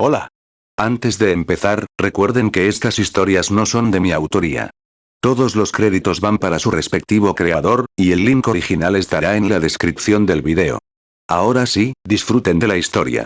Hola. Antes de empezar, recuerden que estas historias no son de mi autoría. Todos los créditos van para su respectivo creador, y el link original estará en la descripción del video. Ahora sí, disfruten de la historia.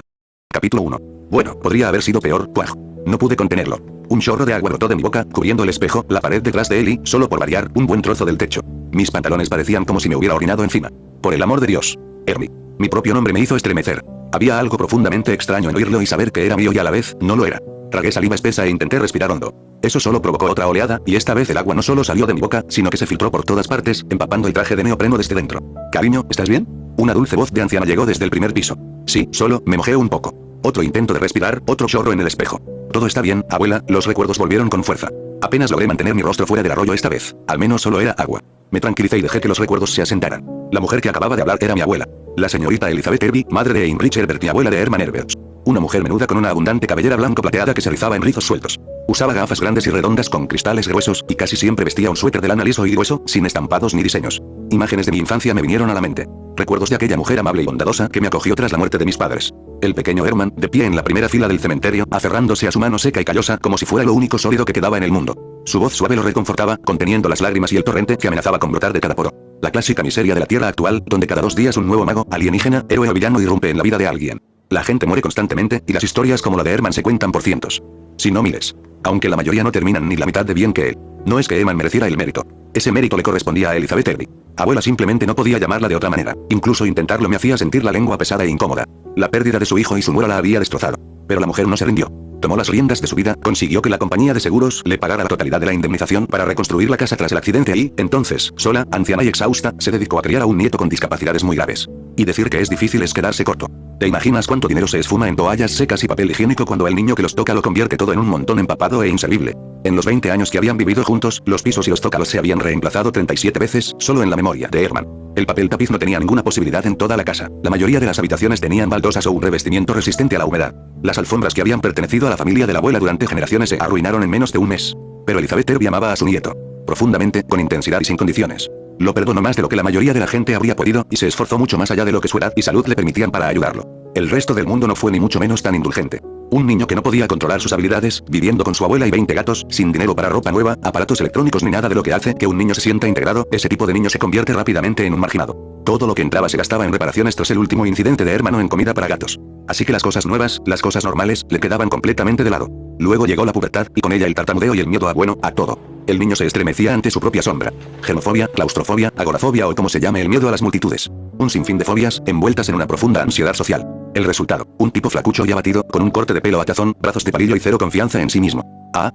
Capítulo 1. Bueno, podría haber sido peor, ¡puaj! No pude contenerlo. Un chorro de agua brotó de mi boca, cubriendo el espejo, la pared detrás de él y, solo por variar, un buen trozo del techo. Mis pantalones parecían como si me hubiera orinado encima. Por el amor de Dios. Hermie. Mi propio nombre me hizo estremecer. Había algo profundamente extraño en oírlo y saber que era mío y a la vez, no lo era. Tragué saliva espesa e intenté respirar hondo. Eso solo provocó otra oleada, y esta vez el agua no solo salió de mi boca, sino que se filtró por todas partes, empapando el traje de neopreno desde dentro. Cariño, ¿estás bien? Una dulce voz de anciana llegó desde el primer piso. Sí, solo, me mojé un poco. Otro intento de respirar, otro chorro en el espejo. Todo está bien, abuela, los recuerdos volvieron con fuerza. Apenas logré mantener mi rostro fuera del arroyo esta vez, al menos solo era agua. Me tranquilicé y dejé que los recuerdos se asentaran. La mujer que acababa de hablar era mi abuela. La señorita Elizabeth Herbie, madre de Heinrich Herbert y abuela de Hermann Herbert. Una mujer menuda con una abundante cabellera blanco-plateada que se rizaba en rizos sueltos. Usaba gafas grandes y redondas con cristales gruesos, y casi siempre vestía un suéter de lana liso y grueso, sin estampados ni diseños. Imágenes de mi infancia me vinieron a la mente. Recuerdos de aquella mujer amable y bondadosa que me acogió tras la muerte de mis padres. El pequeño Hermann, de pie en la primera fila del cementerio, aferrándose a su mano seca y callosa como si fuera lo único sólido que quedaba en el mundo. Su voz suave lo reconfortaba, conteniendo las lágrimas y el torrente que amenazaba con brotar de cada poro. La clásica miseria de la Tierra actual, donde cada 2 días un nuevo mago, alienígena, héroe o villano irrumpe en la vida de alguien. La gente muere constantemente, y las historias como la de Hermann se cuentan por cientos. Si no miles. Aunque la mayoría no terminan ni la mitad de bien que él. No es que Hermann mereciera el mérito. Ese mérito le correspondía a Elizabeth Herbie. Abuela simplemente no podía llamarla de otra manera. Incluso intentarlo me hacía sentir la lengua pesada e incómoda. La pérdida de su hijo y su nuera la había destrozado. Pero la mujer no se rindió. Tomó las riendas de su vida, consiguió que la compañía de seguros le pagara la totalidad de la indemnización para reconstruir la casa tras el accidente y, entonces, sola, anciana y exhausta, se dedicó a criar a un nieto con discapacidades muy graves. Y decir que es difícil es quedarse corto. ¿Te imaginas cuánto dinero se esfuma en toallas secas y papel higiénico cuando el niño que los toca lo convierte todo en un montón empapado e inservible? En los 20 años que habían vivido juntos, los pisos y los zócalos se habían reemplazado 37 veces, solo en la memoria de Hermann. El papel tapiz no tenía ninguna posibilidad en toda la casa. La mayoría de las habitaciones tenían baldosas o un revestimiento resistente a la humedad. Las alfombras que habían pertenecido a la familia de la abuela durante generaciones se arruinaron en menos de un mes. Pero Elizabeth Herbie amaba a su nieto. Profundamente, con intensidad y sin condiciones. Lo perdonó más de lo que la mayoría de la gente habría podido, y se esforzó mucho más allá de lo que su edad y salud le permitían para ayudarlo. El resto del mundo no fue ni mucho menos tan indulgente. Un niño que no podía controlar sus habilidades, viviendo con su abuela y 20 gatos, sin dinero para ropa nueva, aparatos electrónicos ni nada de lo que hace que un niño se sienta integrado, ese tipo de niño se convierte rápidamente en un marginado. Todo lo que entraba se gastaba en reparaciones tras el último incidente de Hermann o en comida para gatos. Así que las cosas nuevas, las cosas normales, le quedaban completamente de lado. Luego llegó la pubertad, y con ella el tartamudeo y el miedo a todo. El niño se estremecía ante su propia sombra. Genofobia, claustrofobia, agorafobia o como se llame el miedo a las multitudes. Un sinfín de fobias, envueltas en una profunda ansiedad social. El resultado, un tipo flacucho y abatido, con un corte de pelo atazón, brazos de palillo y cero confianza en sí mismo.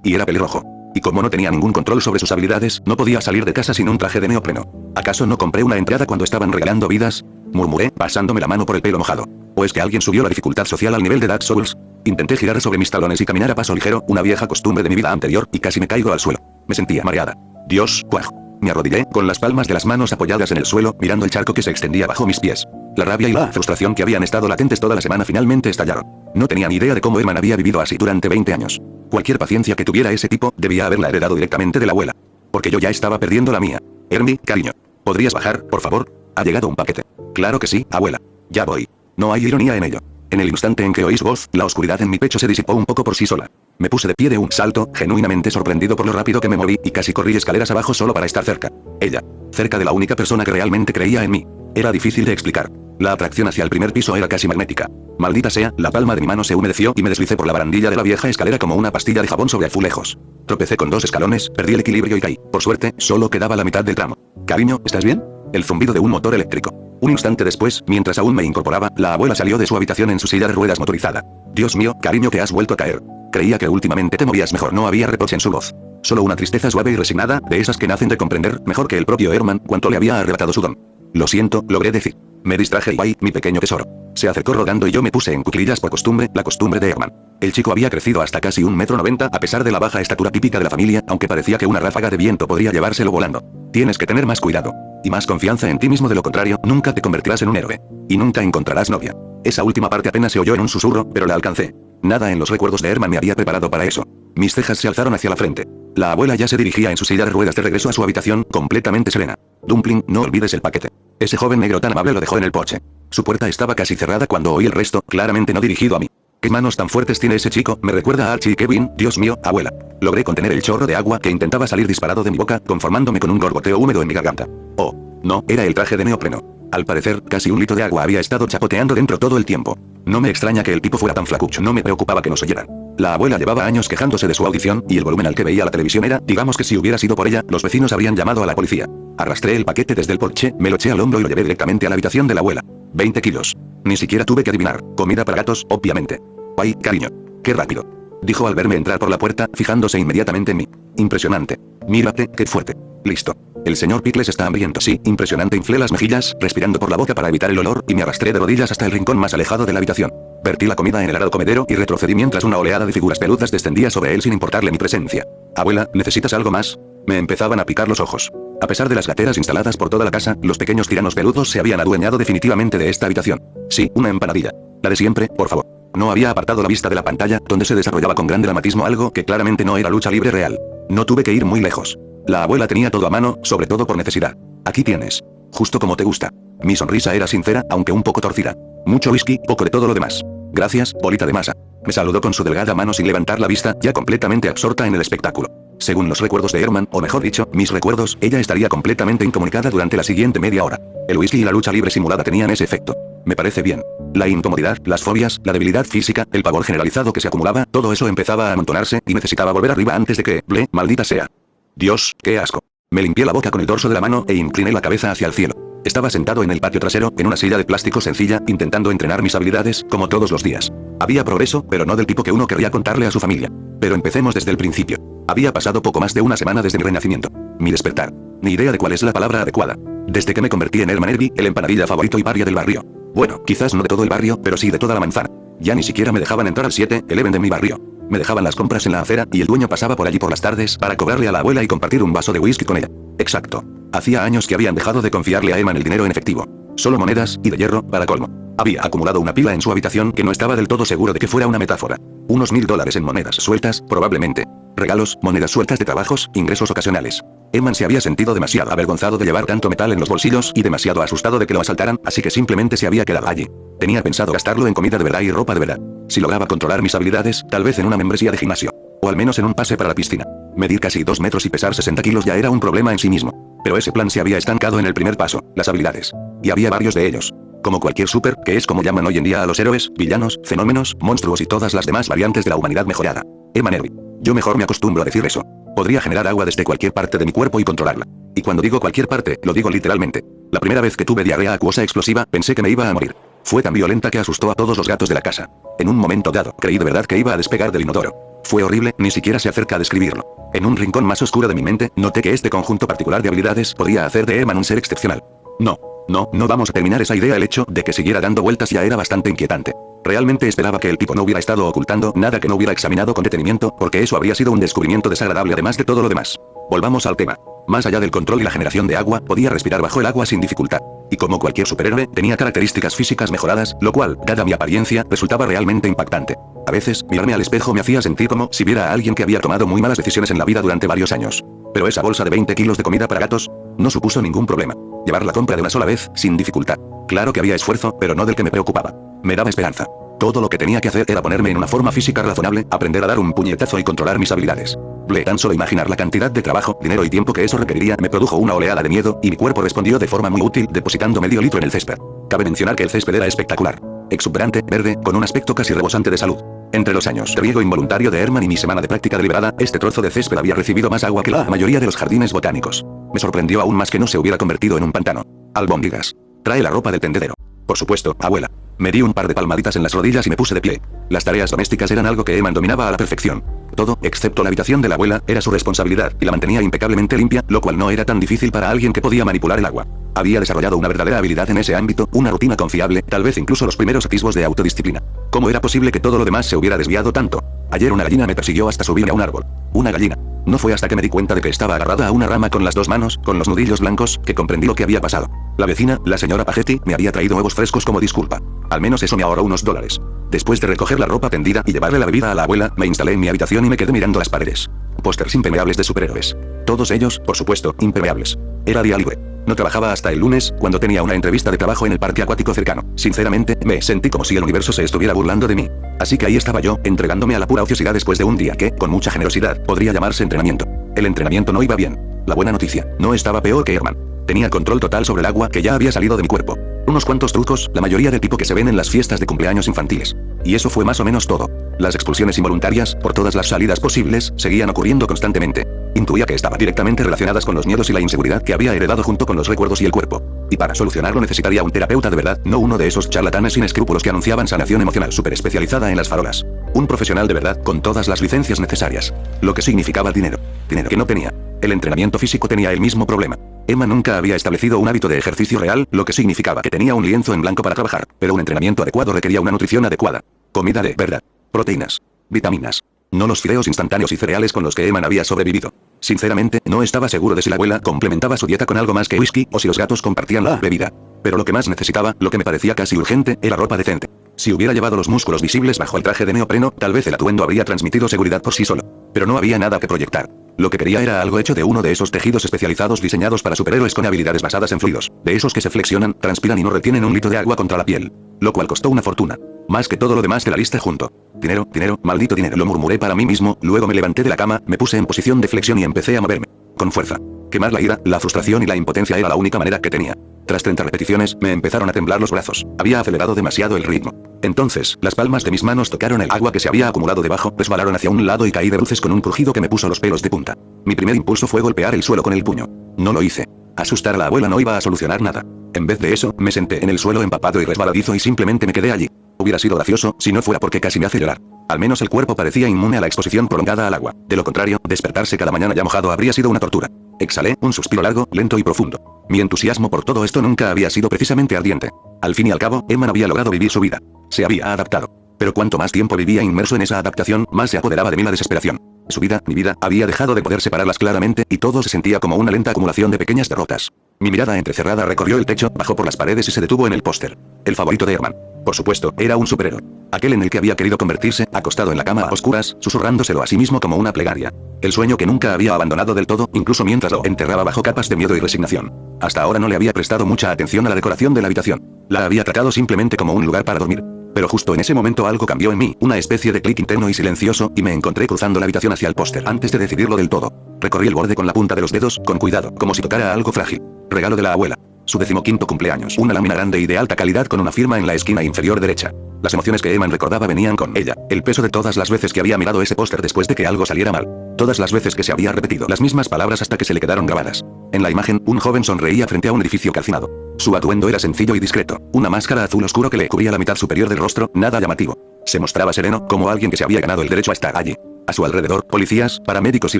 Y era pelirrojo. Y como no tenía ningún control sobre sus habilidades, no podía salir de casa sin un traje de neopreno. ¿Acaso no compré una entrada cuando estaban regalando vidas? Murmuré, pasándome la mano por el pelo mojado. ¿O es que alguien subió la dificultad social al nivel de Dark Souls? Intenté girar sobre mis talones y caminar a paso ligero, una vieja costumbre de mi vida anterior, y casi me caigo al suelo. Me sentía mareada. Dios, ¡cuaj! Me arrodillé, con las palmas de las manos apoyadas en el suelo, mirando el charco que se extendía bajo mis pies. La rabia y la frustración que habían estado latentes toda la semana finalmente estallaron. No tenía ni idea de cómo Hermann había vivido así durante 20 años. Cualquier paciencia que tuviera ese tipo, debía haberla heredado directamente de la abuela. Porque yo ya estaba perdiendo la mía. Hermie, cariño. ¿Podrías bajar, por favor? Ha llegado un paquete. Claro que sí, abuela. Ya voy. No hay ironía en ello. En el instante en que oí su voz, la oscuridad en mi pecho se disipó un poco por sí sola. Me puse de pie de un salto, genuinamente sorprendido por lo rápido que me moví, y casi corrí escaleras abajo solo para estar cerca. Ella. Cerca de la única persona que realmente creía en mí. Era difícil de explicar. La atracción hacia el primer piso era casi magnética. Maldita sea, la palma de mi mano se humedeció y me deslicé por la barandilla de la vieja escalera como una pastilla de jabón sobre azulejos. Tropecé con 2 escalones, perdí el equilibrio y caí. Por suerte, solo quedaba la mitad del tramo. Cariño, ¿estás bien? El zumbido de un motor eléctrico. Un instante después, mientras aún me incorporaba, la abuela salió de su habitación en su silla de ruedas motorizada. Dios mío, cariño, que has vuelto a caer. Creía que últimamente te movías mejor. No había reproche en su voz. Solo una tristeza suave y resignada, de esas que nacen de comprender, mejor que el propio Hermann, cuánto le había arrebatado su don. Lo siento, logré decir. Me distraje y ¡ay, mi pequeño tesoro! Se acercó rodando y yo me puse en cuclillas por costumbre, la costumbre de Hermann. El chico había crecido hasta casi 1,90 m a pesar de la baja estatura típica de la familia, aunque parecía que una ráfaga de viento podría llevárselo volando. Tienes que tener más cuidado. Y más confianza en ti mismo, de lo contrario, nunca te convertirás en un héroe. Y nunca encontrarás novia. Esa última parte apenas se oyó en un susurro, pero la alcancé. Nada en los recuerdos de Hermann me había preparado para eso. Mis cejas se alzaron hacia la frente. La abuela ya se dirigía en su silla de ruedas de regreso a su habitación, completamente serena. Dumpling, no olvides el paquete. Ese joven negro tan amable lo dejó en el porche. Su puerta estaba casi cerrada cuando oí el resto, claramente no dirigido a mí. ¿Qué manos tan fuertes tiene ese chico? Me recuerda a Archie y Kevin. Dios mío, abuela. Logré contener el chorro de agua que intentaba salir disparado de mi boca, conformándome con un gorgoteo húmedo en mi garganta. Oh, no, era el traje de neopreno. Al parecer, casi un litro de agua había estado chapoteando dentro todo el tiempo. No me extraña que el tipo fuera tan flacucho, no me preocupaba que nos oyeran. La abuela llevaba años quejándose de su audición, y el volumen al que veía la televisión era, digamos que si hubiera sido por ella, los vecinos habrían llamado a la policía. Arrastré el paquete desde el porche, me lo eché al hombro y lo llevé directamente a la habitación de la abuela. 20 kilos. Ni siquiera tuve que adivinar. Comida para gatos, obviamente. ¡Ay, cariño! ¡Qué rápido!, dijo al verme entrar por la puerta, fijándose inmediatamente en mí. Impresionante. Mírate, qué fuerte. Listo. El señor Pickles está hambriento. Sí, impresionante. Inflé las mejillas, respirando por la boca para evitar el olor, y me arrastré de rodillas hasta el rincón más alejado de la habitación. Vertí la comida en el arado comedero y retrocedí mientras una oleada de figuras peludas descendía sobre él sin importarle mi presencia. Abuela, ¿necesitas algo más? Me empezaban a picar los ojos. A pesar de las gateras instaladas por toda la casa, los pequeños tiranos peludos se habían adueñado definitivamente de esta habitación. Sí, una empanadilla. La de siempre, por favor. No había apartado la vista de la pantalla, donde se desarrollaba con gran dramatismo algo que claramente no era lucha libre real. No tuve que ir muy lejos. La abuela tenía todo a mano, sobre todo por necesidad. Aquí tienes. Justo como te gusta. Mi sonrisa era sincera, aunque un poco torcida. Mucho whisky, poco de todo lo demás. Gracias, bolita de masa. Me saludó con su delgada mano sin levantar la vista, ya completamente absorta en el espectáculo. Según los recuerdos de Herman, o mejor dicho, mis recuerdos, ella estaría completamente incomunicada durante la siguiente media hora. El whisky y la lucha libre simulada tenían ese efecto. Me parece bien. La incomodidad, las fobias, la debilidad física, el pavor generalizado que se acumulaba, todo eso empezaba a amontonarse, y necesitaba volver arriba antes de que, maldita sea. Dios, qué asco. Me limpié la boca con el dorso de la mano e incliné la cabeza hacia el cielo. Estaba sentado en el patio trasero, en una silla de plástico sencilla, intentando entrenar mis habilidades, como todos los días. Había progreso, pero no del tipo que uno querría contarle a su familia. Pero empecemos desde el principio. Había pasado poco más de una semana desde mi renacimiento. Mi despertar. Ni idea de cuál es la palabra adecuada. Desde que me convertí en Herman Erby, el empanadilla favorito y paria del barrio. Bueno, quizás no de todo el barrio, pero sí de toda la manzana. Ya ni siquiera me dejaban entrar al 7-Eleven de mi barrio. Me dejaban las compras en la acera, y el dueño pasaba por allí por las tardes para cobrarle a la abuela y compartir un vaso de whisky con ella. Exacto. Hacía años que habían dejado de confiarle a Herman el dinero en efectivo. Solo monedas, y de hierro, para colmo. Había acumulado una pila en su habitación que no estaba del todo seguro de que fuera una metáfora. Unos $1000 en monedas sueltas, probablemente. Regalos, monedas sueltas de trabajos, ingresos ocasionales. Herman se había sentido demasiado avergonzado de llevar tanto metal en los bolsillos y demasiado asustado de que lo asaltaran, así que simplemente se había quedado allí. Tenía pensado gastarlo en comida de verdad y ropa de verdad. Si lograba controlar mis habilidades, tal vez en una membresía de gimnasio. O al menos en un pase para la piscina. Medir casi 2 metros y pesar 60 kilos ya era un problema en sí mismo. Pero ese plan se había estancado en el primer paso, las habilidades. Y había varios de ellos. Como cualquier super, que es como llaman hoy en día a los héroes, villanos, fenómenos, monstruos y todas las demás variantes de la humanidad mejorada. Herman Erby. Yo mejor me acostumbro a decir eso. Podría generar agua desde cualquier parte de mi cuerpo y controlarla. Y cuando digo cualquier parte, lo digo literalmente. La primera vez que tuve diarrea acuosa explosiva, pensé que me iba a morir. Fue tan violenta que asustó a todos los gatos de la casa. En un momento dado, creí de verdad que iba a despegar del inodoro. Fue horrible, ni siquiera se acerca a describirlo. En un rincón más oscuro de mi mente, noté que este conjunto particular de habilidades podría hacer de Herman un ser excepcional. No vamos a terminar esa idea. El hecho de que siguiera dando vueltas ya era bastante inquietante. Realmente esperaba que el tipo no hubiera estado ocultando nada que no hubiera examinado con detenimiento, porque eso habría sido un descubrimiento desagradable además de todo lo demás. Volvamos al tema. Más allá del control y la generación de agua, podía respirar bajo el agua sin dificultad. Y como cualquier superhéroe, tenía características físicas mejoradas, lo cual, dada mi apariencia, resultaba realmente impactante. A veces, mirarme al espejo me hacía sentir como si viera a alguien que había tomado muy malas decisiones en la vida durante varios años. Pero esa bolsa de 20 kilos de comida para gatos no supuso ningún problema. Llevar la compra de una sola vez, sin dificultad. Claro que había esfuerzo, pero no del que me preocupaba. Me daba esperanza. Todo lo que tenía que hacer era ponerme en una forma física razonable, aprender a dar un puñetazo y controlar mis habilidades. Tan solo imaginar la cantidad de trabajo, dinero y tiempo que eso requeriría me produjo una oleada de miedo, y mi cuerpo respondió de forma muy útil depositando medio litro en el césped. Cabe mencionar que el césped era espectacular. Exuberante, verde, con un aspecto casi rebosante de salud. Entre los años de riego involuntario de Herman y mi semana de práctica deliberada, este trozo de césped había recibido más agua que la mayoría de los jardines botánicos. Me sorprendió aún más que no se hubiera convertido en un pantano. Albóndigas. Trae la ropa del tendedero. Por supuesto, abuela. Me di un par de palmaditas en las rodillas y me puse de pie. Las tareas domésticas eran algo que Herman dominaba a la perfección. Todo, excepto la habitación de la abuela, era su responsabilidad, y la mantenía impecablemente limpia, lo cual no era tan difícil para alguien que podía manipular el agua. Había desarrollado una verdadera habilidad en ese ámbito, una rutina confiable, tal vez incluso los primeros atisbos de autodisciplina. ¿Cómo era posible que todo lo demás se hubiera desviado tanto? Ayer una gallina me persiguió hasta subirme a un árbol. Una gallina. No fue hasta que me di cuenta de que estaba agarrada a una rama con las dos manos, con los nudillos blancos, que comprendí lo que había pasado. La vecina, la señora Pagetti, me había traído huevos frescos como disculpa. Al menos eso me ahorró unos $. Después de recoger la ropa tendida y llevarle la bebida a la abuela, me instalé en mi habitación y me quedé mirando las paredes. Pósters impermeables de superhéroes. Todos ellos, por supuesto, impermeables. Era día libre. No trabajaba hasta el lunes, cuando tenía una entrevista de trabajo en el parque acuático cercano. Sinceramente, me sentí como si el universo se estuviera burlando de mí. Así que ahí estaba yo, entregándome a la pura ociosidad después de un día que, con mucha generosidad, podría llamarse entrenamiento. El entrenamiento no iba bien. La buena noticia, no estaba peor que Herman. Tenía control total sobre el agua que ya había salido de mi cuerpo. Unos cuantos trucos, la mayoría del tipo que se ven en las fiestas de cumpleaños infantiles. Y eso fue más o menos todo. Las expulsiones involuntarias, por todas las salidas posibles, seguían ocurriendo constantemente. Intuía que estaban directamente relacionadas con los miedos y la inseguridad que había heredado junto con los recuerdos y el cuerpo. Y para solucionarlo necesitaría un terapeuta de verdad, no uno de esos charlatanes sin escrúpulos que anunciaban sanación emocional súper especializada en las farolas. Un profesional de verdad, con todas las licencias necesarias. Lo que significaba el dinero. Dinero que no tenía. El entrenamiento físico tenía el mismo problema. Emma nunca había establecido un hábito de ejercicio real, lo que significaba que tenía un lienzo en blanco para trabajar, pero un entrenamiento adecuado requería una nutrición adecuada. Comida de verdad. Proteínas. Vitaminas. No los fideos instantáneos y cereales con los que Emma había sobrevivido. Sinceramente, no estaba seguro de si la abuela complementaba su dieta con algo más que whisky o si los gatos compartían la bebida. Pero lo que más necesitaba, lo que me parecía casi urgente, era ropa decente. Si hubiera llevado los músculos visibles bajo el traje de neopreno, tal vez el atuendo habría transmitido seguridad por sí solo. Pero no había nada que proyectar. Lo que quería era algo hecho de uno de esos tejidos especializados diseñados para superhéroes con habilidades basadas en fluidos, de esos que se flexionan, transpiran y no retienen un litro de agua contra la piel. Lo cual costó una fortuna. Más que todo lo demás de la lista junto. Dinero, dinero, maldito dinero, lo murmuré para mí mismo, luego me levanté de la cama, me puse en posición de flexión y empecé a moverme. Con fuerza. Quemar la ira, la frustración y la impotencia era la única manera que tenía. Tras 30 repeticiones, me empezaron a temblar los brazos. Había acelerado demasiado el ritmo. Entonces, las palmas de mis manos tocaron el agua que se había acumulado debajo, resbalaron hacia un lado y caí de bruces con un crujido que me puso los pelos de punta. Mi primer impulso fue golpear el suelo con el puño. No lo hice. Asustar a la abuela no iba a solucionar nada. En vez de eso, me senté en el suelo empapado y resbaladizo y simplemente me quedé allí. Hubiera sido gracioso, si no fuera porque casi me hace llorar. Al menos el cuerpo parecía inmune a la exposición prolongada al agua. De lo contrario, despertarse cada mañana ya mojado habría sido una tortura. Exhalé, un suspiro largo, lento y profundo. Mi entusiasmo por todo esto nunca había sido precisamente ardiente. Al fin y al cabo, Emma había logrado vivir su vida. Se había adaptado. Pero cuanto más tiempo vivía inmerso en esa adaptación, más se apoderaba de mí la desesperación. Su vida, mi vida, había dejado de poder separarlas claramente, y todo se sentía como una lenta acumulación de pequeñas derrotas. Mi mirada entrecerrada recorrió el techo, bajó por las paredes y se detuvo en el póster. El favorito de Herman. Por supuesto, era un superhéroe. Aquel en el que había querido convertirse, acostado en la cama a oscuras, susurrándoselo a sí mismo como una plegaria. El sueño que nunca había abandonado del todo, incluso mientras lo enterraba bajo capas de miedo y resignación. Hasta ahora no le había prestado mucha atención a la decoración de la habitación. La había tratado simplemente como un lugar para dormir. Pero justo en ese momento algo cambió en mí, una especie de clic interno y silencioso, y me encontré cruzando la habitación hacia el póster antes de decidirlo del todo. Recorrí el borde con la punta de los dedos, con cuidado, como si tocara algo frágil. Regalo de la abuela. Su 15º cumpleaños. Una lámina grande y de alta calidad con una firma en la esquina inferior derecha. Las emociones que Eman recordaba venían con ella. El peso de todas las veces que había mirado ese póster después de que algo saliera mal. Todas las veces que se había repetido las mismas palabras hasta que se le quedaron grabadas. En la imagen, un joven sonreía frente a un edificio calcinado. Su atuendo era sencillo y discreto. Una máscara azul oscuro que le cubría la mitad superior del rostro, nada llamativo. Se mostraba sereno, como alguien que se había ganado el derecho a estar allí. A su alrededor, policías, paramédicos y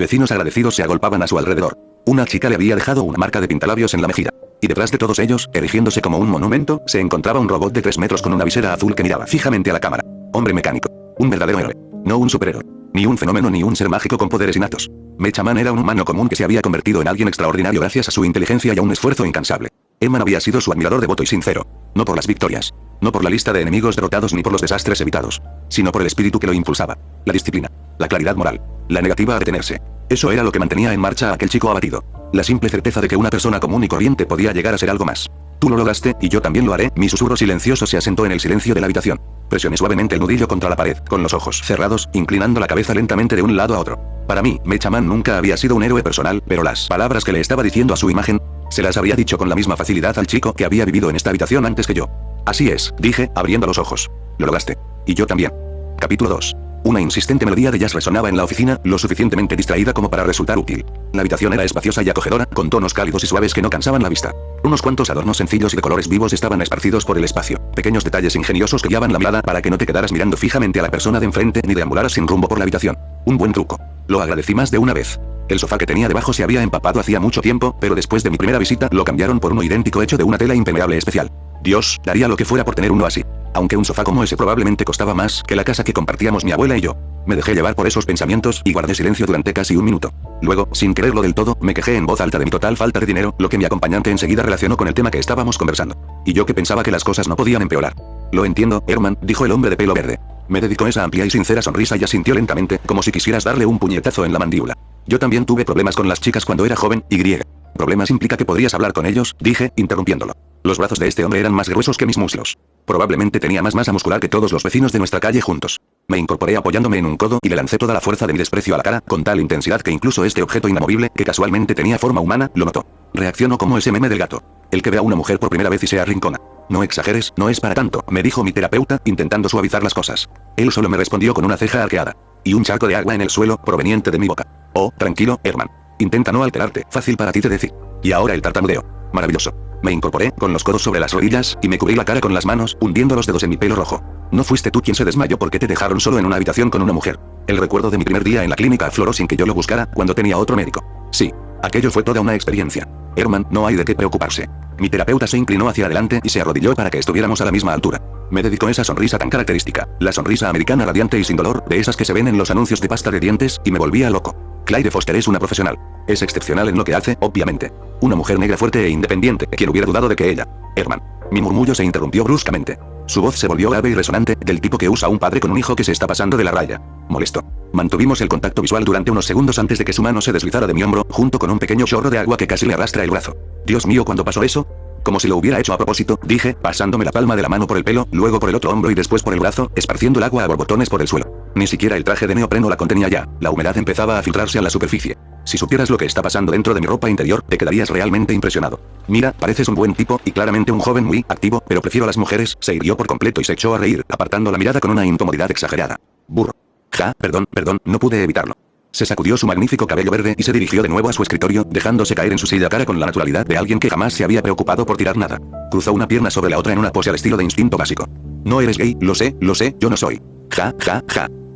vecinos agradecidos se agolpaban a su alrededor. Una chica le había dejado una marca de pintalabios en la mejilla. Y detrás de todos ellos, erigiéndose como un monumento, se encontraba un robot de 3 metros con una visera azul que miraba fijamente a la cámara. Hombre mecánico. Un verdadero héroe. No un superhéroe. Ni un fenómeno ni un ser mágico con poderes innatos. Mecha Man era un humano común que se había convertido en alguien extraordinario gracias a su inteligencia y a un esfuerzo incansable. Eman había sido su admirador devoto y sincero. No por las victorias. No por la lista de enemigos derrotados ni por los desastres evitados. Sino por el espíritu que lo impulsaba. La disciplina. La claridad moral. La negativa a detenerse. Eso era lo que mantenía en marcha a aquel chico abatido. La simple certeza de que una persona común y corriente podía llegar a ser algo más. Tú lo lograste, y yo también lo haré. Mi susurro silencioso se asentó en el silencio de la habitación. Presioné suavemente el nudillo contra la pared, con los ojos cerrados, inclinando la cabeza lentamente de un lado a otro. Para mí, Mecha Man nunca había sido un héroe personal, pero las palabras que le estaba diciendo a su imagen, se las había dicho con la misma facilidad al chico que había vivido en esta habitación antes que yo. Así es, dije, abriendo los ojos. Lo lograste. Y yo también. Capítulo 2. Una insistente melodía de jazz resonaba en la oficina, lo suficientemente distraída como para resultar útil. La habitación era espaciosa y acogedora, con tonos cálidos y suaves que no cansaban la vista. Unos cuantos adornos sencillos y de colores vivos estaban esparcidos por el espacio. Pequeños detalles ingeniosos que guiaban la mirada para que no te quedaras mirando fijamente a la persona de enfrente ni deambularas sin rumbo por la habitación. Un buen truco. Lo agradecí más de una vez. El sofá que tenía debajo se había empapado hacía mucho tiempo, pero después de mi primera visita lo cambiaron por uno idéntico hecho de una tela impermeable especial. Dios, daría lo que fuera por tener uno así. Aunque un sofá como ese probablemente costaba más que la casa que compartíamos mi abuela y yo. Me dejé llevar por esos pensamientos y guardé silencio durante casi un minuto. Luego, sin quererlo del todo, me quejé en voz alta de mi total falta de dinero, lo que mi acompañante enseguida relacionó con el tema que estábamos conversando. Y yo que pensaba que las cosas no podían empeorar. Lo entiendo, Herman, dijo el hombre de pelo verde. Me dedicó esa amplia y sincera sonrisa y asintió lentamente, como si quisieras darle un puñetazo en la mandíbula. Yo también tuve problemas con las chicas cuando era joven, y griega. Problemas implica que podrías hablar con ellos, dije, interrumpiéndolo. Los brazos de este hombre eran más gruesos que mis muslos. Probablemente tenía más masa muscular que todos los vecinos de nuestra calle juntos. Me incorporé apoyándome en un codo y le lancé toda la fuerza de mi desprecio a la cara, con tal intensidad que incluso este objeto inamovible, que casualmente tenía forma humana, lo notó. Reaccionó como ese meme del gato. El que ve a una mujer por primera vez y se arrincona. No exageres, no es para tanto, me dijo mi terapeuta, intentando suavizar las cosas. Él solo me respondió con una ceja arqueada. Y un charco de agua en el suelo, proveniente de mi boca. Oh, tranquilo, Herman. Intenta no alterarte, fácil para ti te decir. Y ahora el tartamudeo. Maravilloso. Me incorporé, con los codos sobre las rodillas, y me cubrí la cara con las manos, hundiendo los dedos en mi pelo rojo. No fuiste tú quien se desmayó porque te dejaron solo en una habitación con una mujer. El recuerdo de mi primer día en la clínica afloró sin que yo lo buscara, cuando tenía otro médico. Sí. Aquello fue toda una experiencia. Herman, no hay de qué preocuparse. Mi terapeuta se inclinó hacia adelante y se arrodilló para que estuviéramos a la misma altura. Me dedicó esa sonrisa tan característica, la sonrisa americana radiante y sin dolor, de esas que se ven en los anuncios de pasta de dientes, y me volvía loco. Claire Foster es una profesional. Es excepcional en lo que hace, obviamente. Una mujer negra fuerte e independiente, quien hubiera dudado de que ella. Herman. Mi murmullo se interrumpió bruscamente. Su voz se volvió grave y resonante, del tipo que usa un padre con un hijo que se está pasando de la raya. Molesto. Mantuvimos el contacto visual durante unos segundos antes de que su mano se deslizara de mi hombro, junto con un pequeño chorro de agua que casi le arrastra el brazo. Dios mío, ¿cuándo pasó eso? Como si lo hubiera hecho a propósito, dije, pasándome la palma de la mano por el pelo, luego por el otro hombro y después por el brazo, esparciendo el agua a borbotones por el suelo. Ni siquiera el traje de neopreno la contenía ya, la humedad empezaba a filtrarse a la superficie. Si supieras lo que está pasando dentro de mi ropa interior, te quedarías realmente impresionado. Mira, pareces un buen tipo, y claramente un joven muy activo, pero prefiero a las mujeres, se irguió por completo y se echó a reír, apartando la mirada con una incomodidad exagerada. Burro. Perdón, no pude evitarlo. Se sacudió su magnífico cabello verde y se dirigió de nuevo a su escritorio, dejándose caer en su silla cara con la naturalidad de alguien que jamás se había preocupado por tirar nada. Cruzó una pierna sobre la otra en una pose al estilo de instinto básico. No eres gay, lo sé, yo no soy.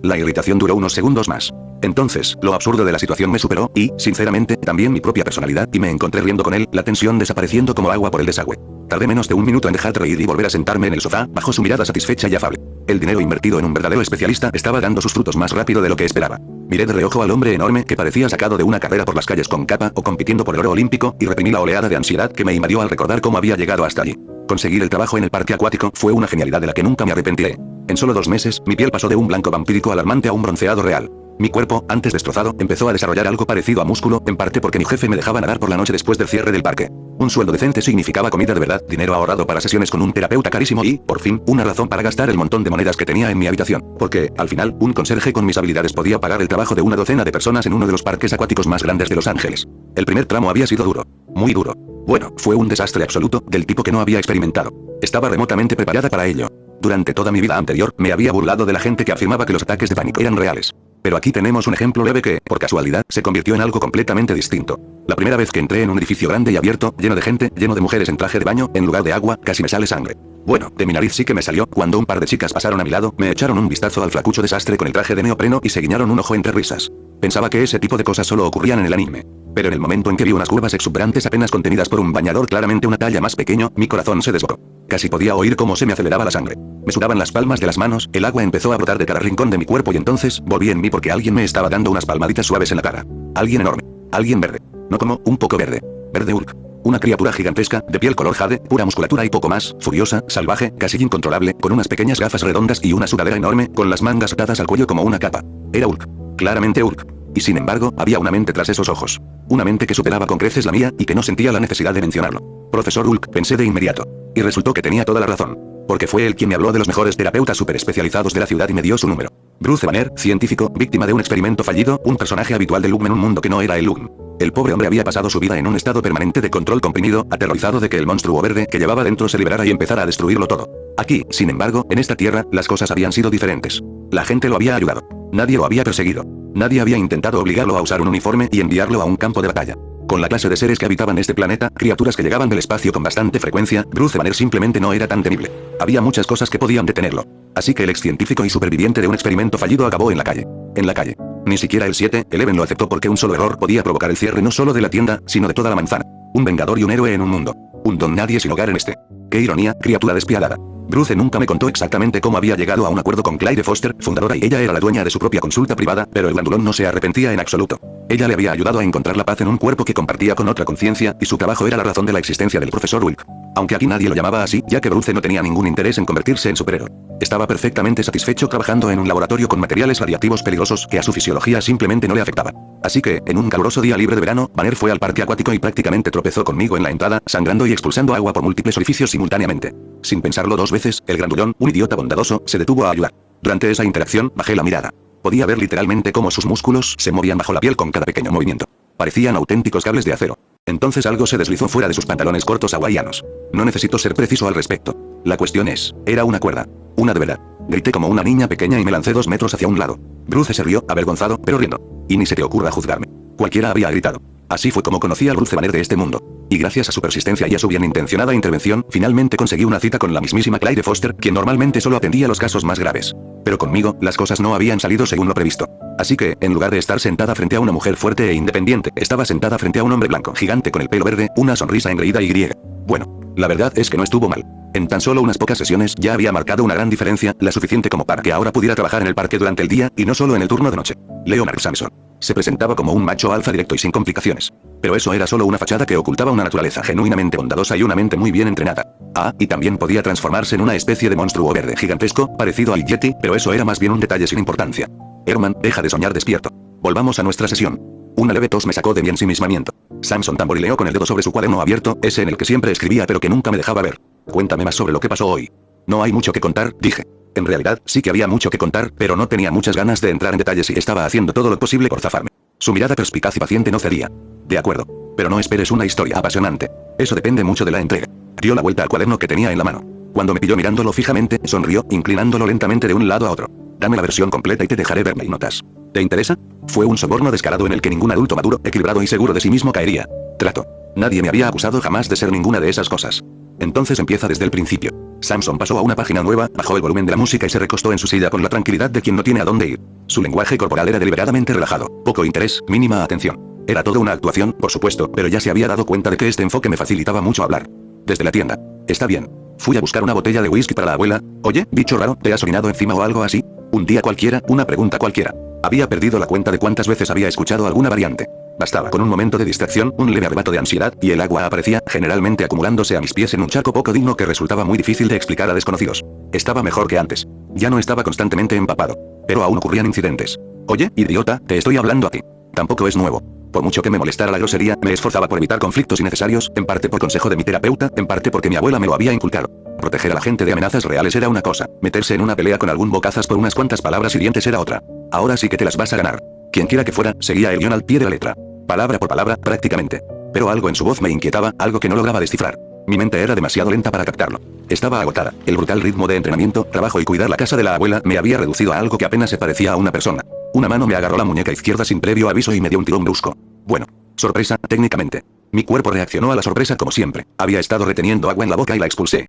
La irritación duró unos segundos más. Entonces, lo absurdo de la situación me superó, y, sinceramente, también mi propia personalidad, y me encontré riendo con él, la tensión desapareciendo como agua por el desagüe. Tardé menos de un minuto en dejar de reír y volver a sentarme en el sofá, bajo su mirada satisfecha y afable. El dinero invertido en un verdadero especialista estaba dando sus frutos más rápido de lo que esperaba. Miré de reojo al hombre enorme que parecía sacado de una carrera por las calles con capa o compitiendo por el oro olímpico, y reprimí la oleada de ansiedad que me invadió al recordar cómo había llegado hasta allí. Conseguir el trabajo en el parque acuático fue una genialidad de la que nunca me arrepentiré. En solo 2 meses, mi piel pasó de un blanco vampírico alarmante a un bronceado real. Mi cuerpo, antes destrozado, empezó a desarrollar algo parecido a músculo, en parte porque mi jefe me dejaba nadar por la noche después del cierre del parque. Un sueldo decente significaba comida de verdad, dinero ahorrado para sesiones con un terapeuta carísimo y, por fin, una razón para gastar el montón de monedas que tenía en mi habitación. Porque, al final, un conserje con mis habilidades podía pagar el trabajo de una docena de personas en uno de los parques acuáticos más grandes de Los Ángeles. El primer tramo había sido duro. Muy duro. Bueno, fue un desastre absoluto, del tipo que no había experimentado. Estaba remotamente preparada para ello. Durante toda mi vida anterior, me había burlado de la gente que afirmaba que los ataques de pánico eran reales. Pero aquí tenemos un ejemplo leve que, por casualidad, se convirtió en algo completamente distinto. La primera vez que entré en un edificio grande y abierto, lleno de gente, lleno de mujeres en traje de baño, en lugar de agua, casi me sale sangre. Bueno, de mi nariz sí que me salió, cuando un par de chicas pasaron a mi lado, me echaron un vistazo al flacucho desastre con el traje de neopreno y se guiñaron un ojo entre risas. Pensaba que ese tipo de cosas solo ocurrían en el anime. Pero en el momento en que vi unas curvas exuberantes apenas contenidas por un bañador claramente una talla más pequeño, mi corazón se desbocó. Casi podía oír cómo se me aceleraba la sangre. Me sudaban las palmas de las manos, el agua empezó a brotar de cada rincón de mi cuerpo y entonces, volví en mí porque alguien me estaba dando unas palmaditas suaves en la cara. Alguien enorme. Alguien verde. No como, un poco verde. Verde Hulk. Una criatura gigantesca, de piel color jade, pura musculatura y poco más, furiosa, salvaje, casi incontrolable, con unas pequeñas gafas redondas y una sudadera enorme, con las mangas atadas al cuello como una capa. Era Hulk. Claramente Hulk. Y sin embargo, había una mente tras esos ojos. Una mente que superaba con creces la mía, y que no sentía la necesidad de mencionarlo. Profesor Hulk, pensé de inmediato. Y resultó que tenía toda la razón. Porque fue él quien me habló de los mejores terapeutas super especializados de la ciudad y me dio su número. Bruce Banner, científico, víctima de un experimento fallido, un personaje habitual del Lugm en un mundo que no era el Lugm. El pobre hombre había pasado su vida en un estado permanente de control comprimido, aterrorizado de que el monstruo verde que llevaba dentro se liberara y empezara a destruirlo todo. Aquí, sin embargo, en esta tierra, las cosas habían sido diferentes. La gente lo había ayudado. Nadie lo había perseguido. Nadie había intentado obligarlo a usar un uniforme y enviarlo a un campo de batalla. Con la clase de seres que habitaban este planeta, criaturas que llegaban del espacio con bastante frecuencia, Bruce Banner simplemente no era tan temible. Había muchas cosas que podían detenerlo. Así que el ex científico y superviviente de un experimento fallido acabó en la calle. En la calle. Ni siquiera el 7-Eleven lo aceptó porque un solo error podía provocar el cierre no solo de la tienda, sino de toda la manzana. Un vengador y un héroe en un mundo. Un don nadie sin hogar en este. Qué ironía, criatura despiadada. Bruce nunca me contó exactamente cómo había llegado a un acuerdo con Claire Foster, fundadora, y ella era la dueña de su propia consulta privada, pero el glandulón no se arrepentía en absoluto. Ella le había ayudado a encontrar la paz en un cuerpo que compartía con otra conciencia, y su trabajo era la razón de la existencia del profesor Wilk. Aunque aquí nadie lo llamaba así, ya que Bruce no tenía ningún interés en convertirse en superhéroe. Estaba perfectamente satisfecho trabajando en un laboratorio con materiales radiactivos peligrosos que a su fisiología simplemente no le afectaban. Así que, en un caluroso día libre de verano, Banner fue al parque acuático y prácticamente tropezó conmigo en la entrada, sangrando y expulsando agua por múltiples orificios simultáneamente. Sin pensarlo dos veces, el grandullón, un idiota bondadoso, se detuvo a ayudar. Durante esa interacción, bajé la mirada. Podía ver literalmente cómo sus músculos se movían bajo la piel con cada pequeño movimiento. Parecían auténticos cables de acero. Entonces algo se deslizó fuera de sus pantalones cortos hawaianos. No necesito ser preciso al respecto. La cuestión es, era una cuerda. Una de verdad. Grité como una niña pequeña y me lancé 2 metros hacia un lado. Bruce se rió, avergonzado, pero riendo. Y ni se te ocurra juzgarme. Cualquiera había gritado. Así fue como conocí al Bruce Banner de este mundo. Y gracias a su persistencia y a su bien intencionada intervención, finalmente conseguí una cita con la mismísima Claire Foster, quien normalmente solo atendía los casos más graves. Pero conmigo, las cosas no habían salido según lo previsto. Así que, en lugar de estar sentada frente a una mujer fuerte e independiente, estaba sentada frente a un hombre blanco, gigante con el pelo verde, una sonrisa engreída y griega. Bueno, la verdad es que no estuvo mal. En tan solo unas pocas sesiones ya había marcado una gran diferencia, la suficiente como para que ahora pudiera trabajar en el parque durante el día, y no solo en el turno de noche. Leonard Samson. Se presentaba como un macho alfa directo y sin complicaciones. Pero eso era solo una fachada que ocultaba una naturaleza genuinamente bondadosa y una mente muy bien entrenada. Ah, y también podía transformarse en una especie de monstruo verde gigantesco, parecido al Yeti, pero eso era más bien un detalle sin importancia. Herman, deja de soñar despierto. Volvamos a nuestra sesión. Una leve tos me sacó de mi ensimismamiento. Samson tamborileó con el dedo sobre su cuaderno abierto, ese en el que siempre escribía pero que nunca me dejaba ver. Cuéntame más sobre lo que pasó hoy. No hay mucho que contar, dije. En realidad, sí que había mucho que contar, pero no tenía muchas ganas de entrar en detalles y estaba haciendo todo lo posible por zafarme. Su mirada perspicaz y paciente no cedía. De acuerdo. Pero no esperes una historia apasionante. Eso depende mucho de la entrega. Dio la vuelta al cuaderno que tenía en la mano. Cuando me pilló mirándolo fijamente, sonrió, inclinándolo lentamente de un lado a otro. Dame la versión completa y te dejaré verme y notas. ¿Te interesa? Fue un soborno descarado en el que ningún adulto maduro, equilibrado y seguro de sí mismo caería. Trato. Nadie me había acusado jamás de ser ninguna de esas cosas. Entonces empieza desde el principio. Samson pasó a una página nueva, bajó el volumen de la música y se recostó en su silla con la tranquilidad de quien no tiene a dónde ir. Su lenguaje corporal era deliberadamente relajado, poco interés, mínima atención. Era toda una actuación, por supuesto, pero ya se había dado cuenta de que este enfoque me facilitaba mucho hablar. Desde la tienda. Está bien. Fui a buscar una botella de whisky para la abuela. Oye, bicho raro, ¿te has orinado encima o algo así? Un día cualquiera, una pregunta cualquiera. Había perdido la cuenta de cuántas veces había escuchado alguna variante. Bastaba con un momento de distracción, un leve arrebato de ansiedad, y el agua aparecía, generalmente acumulándose a mis pies en un charco poco digno que resultaba muy difícil de explicar a desconocidos. Estaba mejor que antes. Ya no estaba constantemente empapado. Pero aún ocurrían incidentes. Oye, idiota, te estoy hablando a ti. Tampoco es nuevo. Por mucho que me molestara la grosería, me esforzaba por evitar conflictos innecesarios, en parte por consejo de mi terapeuta, en parte porque mi abuela me lo había inculcado. Proteger a la gente de amenazas reales era una cosa, meterse en una pelea con algún bocazas por unas cuantas palabras hirientes era otra. Ahora sí que te las vas a ganar. Quien quiera que fuera, seguía el guión al pie de la letra. Palabra por palabra, prácticamente. Pero algo en su voz me inquietaba, algo que no lograba descifrar. Mi mente era demasiado lenta para captarlo. Estaba agotada. El brutal ritmo de entrenamiento, trabajo y cuidar la casa de la abuela me había reducido a algo que apenas se parecía a una persona. Una mano me agarró la muñeca izquierda sin previo aviso y me dio un tirón brusco. Bueno. Sorpresa, técnicamente. Mi cuerpo reaccionó a la sorpresa como siempre. Había estado reteniendo agua en la boca y la expulsé.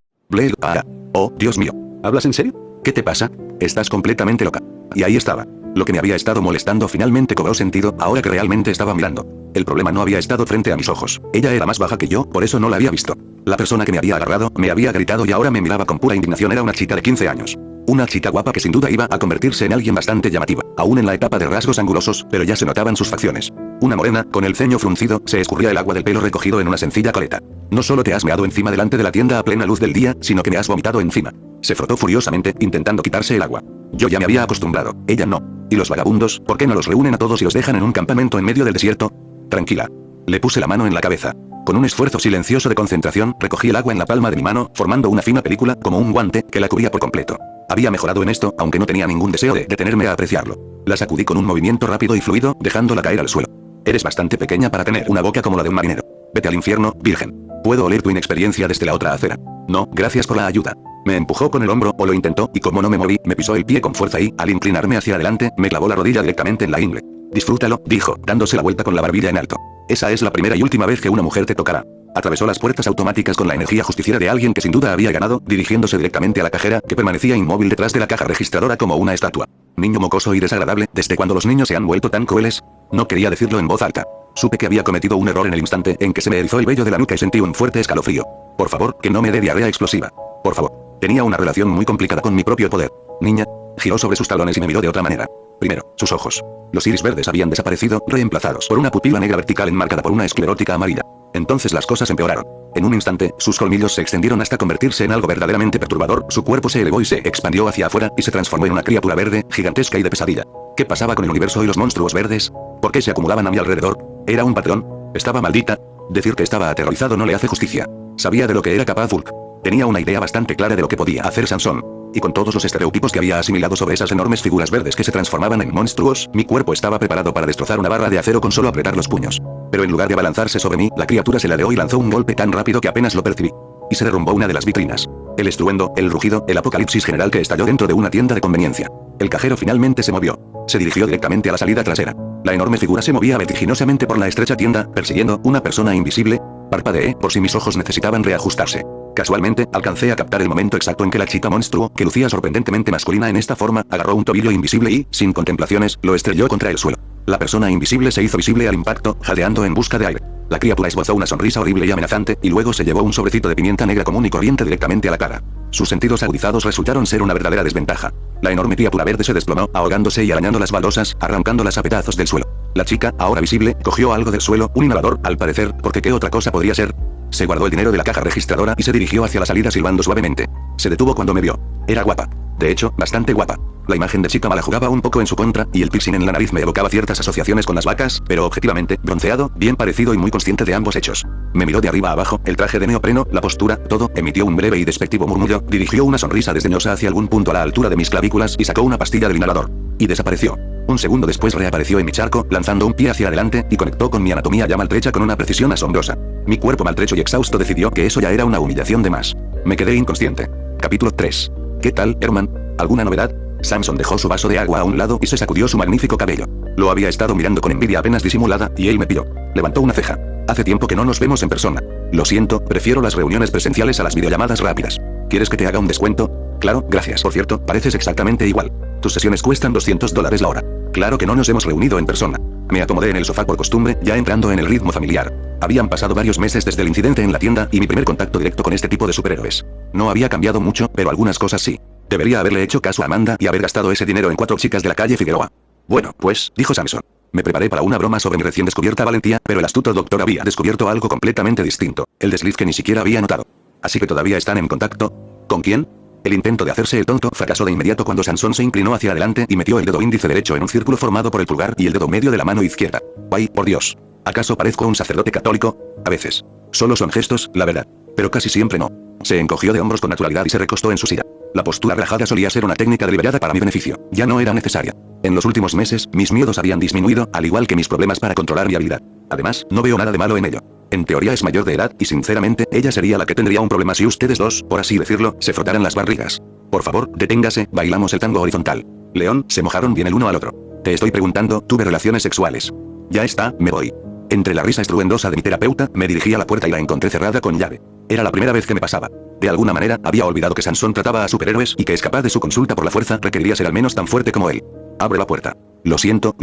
Oh, Dios mío. ¿Hablas en serio? ¿Qué te pasa? Estás completamente loca. Y ahí estaba. Lo que me había estado molestando finalmente cobró sentido, ahora que realmente estaba mirando. El problema no había estado frente a mis ojos. Ella era más baja que yo, por eso no la había visto. La persona que me había agarrado, me había gritado y ahora me miraba con pura indignación. Era una chica de 15 años. Una chica guapa que sin duda iba a convertirse en alguien bastante llamativa, aún en la etapa de rasgos angulosos, pero ya se notaban sus facciones. Una morena, con el ceño fruncido, se escurría el agua del pelo recogido en una sencilla coleta. No solo te has meado encima delante de la tienda a plena luz del día, sino que me has vomitado encima. Se frotó furiosamente, intentando quitarse el agua. Yo ya me había acostumbrado, ella no. ¿Y los vagabundos, por qué no los reúnen a todos y los dejan en un campamento en medio del desierto? Tranquila. Le puse la mano en la cabeza. Con un esfuerzo silencioso de concentración, recogí el agua en la palma de mi mano, formando una fina película, como un guante, que la cubría por completo. Había mejorado en esto, aunque no tenía ningún deseo de detenerme a apreciarlo. La sacudí con un movimiento rápido y fluido, dejándola caer al suelo. Eres bastante pequeña para tener una boca como la de un marinero. Vete al infierno, virgen. Puedo oler tu inexperiencia desde la otra acera. No, gracias por la ayuda. Me empujó con el hombro, o lo intentó, y como no me moví, me pisó el pie con fuerza y, al inclinarme hacia adelante, me clavó la rodilla directamente en la ingle. Disfrútalo, dijo, dándose la vuelta con la barbilla en alto. Esa es la primera y última vez que una mujer te tocará. Atravesó las puertas automáticas con la energía justiciera de alguien que sin duda había ganado, dirigiéndose directamente a la cajera, que permanecía inmóvil detrás de la caja registradora como una estatua. Niño mocoso y desagradable, ¿desde cuándo los niños se han vuelto tan crueles? No quería decirlo en voz alta. Supe que había cometido un error en el instante en que se me erizó el vello de la nuca y sentí un fuerte escalofrío. Por favor, que no me dé diarrea explosiva. Por favor. Tenía una relación muy complicada con mi propio poder. Niña. Giró sobre sus talones y me miró de otra manera. Primero, sus ojos. Los iris verdes habían desaparecido, reemplazados por una pupila negra vertical enmarcada por una esclerótica amarilla. Entonces las cosas empeoraron. En un instante, sus colmillos se extendieron hasta convertirse en algo verdaderamente perturbador, su cuerpo se elevó y se expandió hacia afuera, y se transformó en una criatura verde, gigantesca y de pesadilla. ¿Qué pasaba con el universo y los monstruos verdes? ¿Por qué se acumulaban a mi alrededor? ¿Era un patrón? ¿Estaba maldita? Decir que estaba aterrorizado no le hace justicia. Sabía de lo que era capaz Hulk. Tenía una idea bastante clara de lo que podía hacer Sansón. Y con todos los estereotipos que había asimilado sobre esas enormes figuras verdes que se transformaban en monstruos, mi cuerpo estaba preparado para destrozar una barra de acero con solo apretar los puños. Pero en lugar de abalanzarse sobre mí, la criatura se ladeó y lanzó un golpe tan rápido que apenas lo percibí. Y se derrumbó una de las vitrinas. El estruendo, el rugido, el apocalipsis general que estalló dentro de una tienda de conveniencia. El cajero finalmente se movió. Se dirigió directamente a la salida trasera. La enorme figura se movía vertiginosamente por la estrecha tienda, persiguiendo una persona invisible. Parpadeé por si mis ojos necesitaban reajustarse. Casualmente, alcancé a captar el momento exacto en que la chica monstruo, que lucía sorprendentemente masculina en esta forma, agarró un tobillo invisible y, sin contemplaciones, lo estrelló contra el suelo. La persona invisible se hizo visible al impacto, jadeando en busca de aire. La criatura esbozó una sonrisa horrible y amenazante, y luego se llevó un sobrecito de pimienta negra común y corriente directamente a la cara. Sus sentidos agudizados resultaron ser una verdadera desventaja. La enorme criatura verde se desplomó, ahogándose y arañando las baldosas, arrancándolas a pedazos del suelo. La chica, ahora visible, cogió algo del suelo, un inhalador, al parecer, porque ¿qué otra cosa podría ser? Se guardó el dinero de la caja registradora y se dirigió hacia la salida silbando suavemente. Se detuvo cuando me vio. Era guapa. De hecho, bastante guapa. La imagen de chica mala jugaba un poco en su contra, y el piercing en la nariz me evocaba ciertas asociaciones con las vacas, pero objetivamente, bronceado, bien parecido y muy consciente de ambos hechos. Me miró de arriba a abajo, el traje de neopreno, la postura, todo, emitió un breve y despectivo murmullo, dirigió una sonrisa desdeñosa hacia algún punto a la altura de mis clavículas y sacó una pastilla del inhalador. Y desapareció. Un segundo después reapareció en mi charco, lanzando un pie hacia adelante, y conectó con mi anatomía ya maltrecha con una precisión asombrosa. Mi cuerpo maltrecho y exhausto decidió que eso ya era una humillación de más. Me quedé inconsciente. Capítulo 3. ¿Qué tal, Herman? ¿Alguna novedad? Samson dejó su vaso de agua a un lado y se sacudió su magnífico cabello. Lo había estado mirando con envidia apenas disimulada, y él me pilló. Levantó una ceja. Hace tiempo que no nos vemos en persona. Lo siento, prefiero las reuniones presenciales a las videollamadas rápidas. ¿Quieres que te haga un descuento? Claro, gracias. Por cierto, pareces exactamente igual. Tus sesiones cuestan $200 la hora. Claro que no nos hemos reunido en persona. Me acomodé en el sofá por costumbre, ya entrando en el ritmo familiar. Habían pasado varios meses desde el incidente en la tienda y mi primer contacto directo con este tipo de superhéroes. No había cambiado mucho, pero algunas cosas sí. Debería haberle hecho caso a Amanda y haber gastado ese dinero en 4 chicas de la calle Figueroa. Bueno, pues, dijo Samson. Me preparé para una broma sobre mi recién descubierta valentía, pero el astuto doctor había descubierto algo completamente distinto, el desliz que ni siquiera había notado. Así que todavía están en contacto. ¿Con quién? El intento de hacerse el tonto fracasó de inmediato cuando Sansón se inclinó hacia adelante y metió el dedo índice derecho en un círculo formado por el pulgar y el dedo medio de la mano izquierda. ¡Ay, por Dios! ¿Acaso parezco un sacerdote católico? A veces. Solo son gestos, la verdad. Pero casi siempre no. Se encogió de hombros con naturalidad y se recostó en su silla. La postura relajada solía ser una técnica deliberada para mi beneficio. Ya no era necesaria. En los últimos meses, mis miedos habían disminuido, al igual que mis problemas para controlar mi habilidad. Además, no veo nada de malo en ello. En teoría es mayor de edad, y sinceramente, ella sería la que tendría un problema si ustedes dos, por así decirlo, se frotaran las barrigas. Por favor, deténgase, bailamos el tango horizontal. León, se mojaron bien el uno al otro. Te estoy preguntando, ¿tuve relaciones sexuales? Ya está, me voy. Entre la risa estruendosa de mi terapeuta, me dirigí a la puerta y la encontré cerrada con llave. Era la primera vez que me pasaba. De alguna manera, había olvidado que Sansón trataba a superhéroes y que escapar de su consulta por la fuerza requeriría ser al menos tan fuerte como él. Abre la puerta. Lo siento,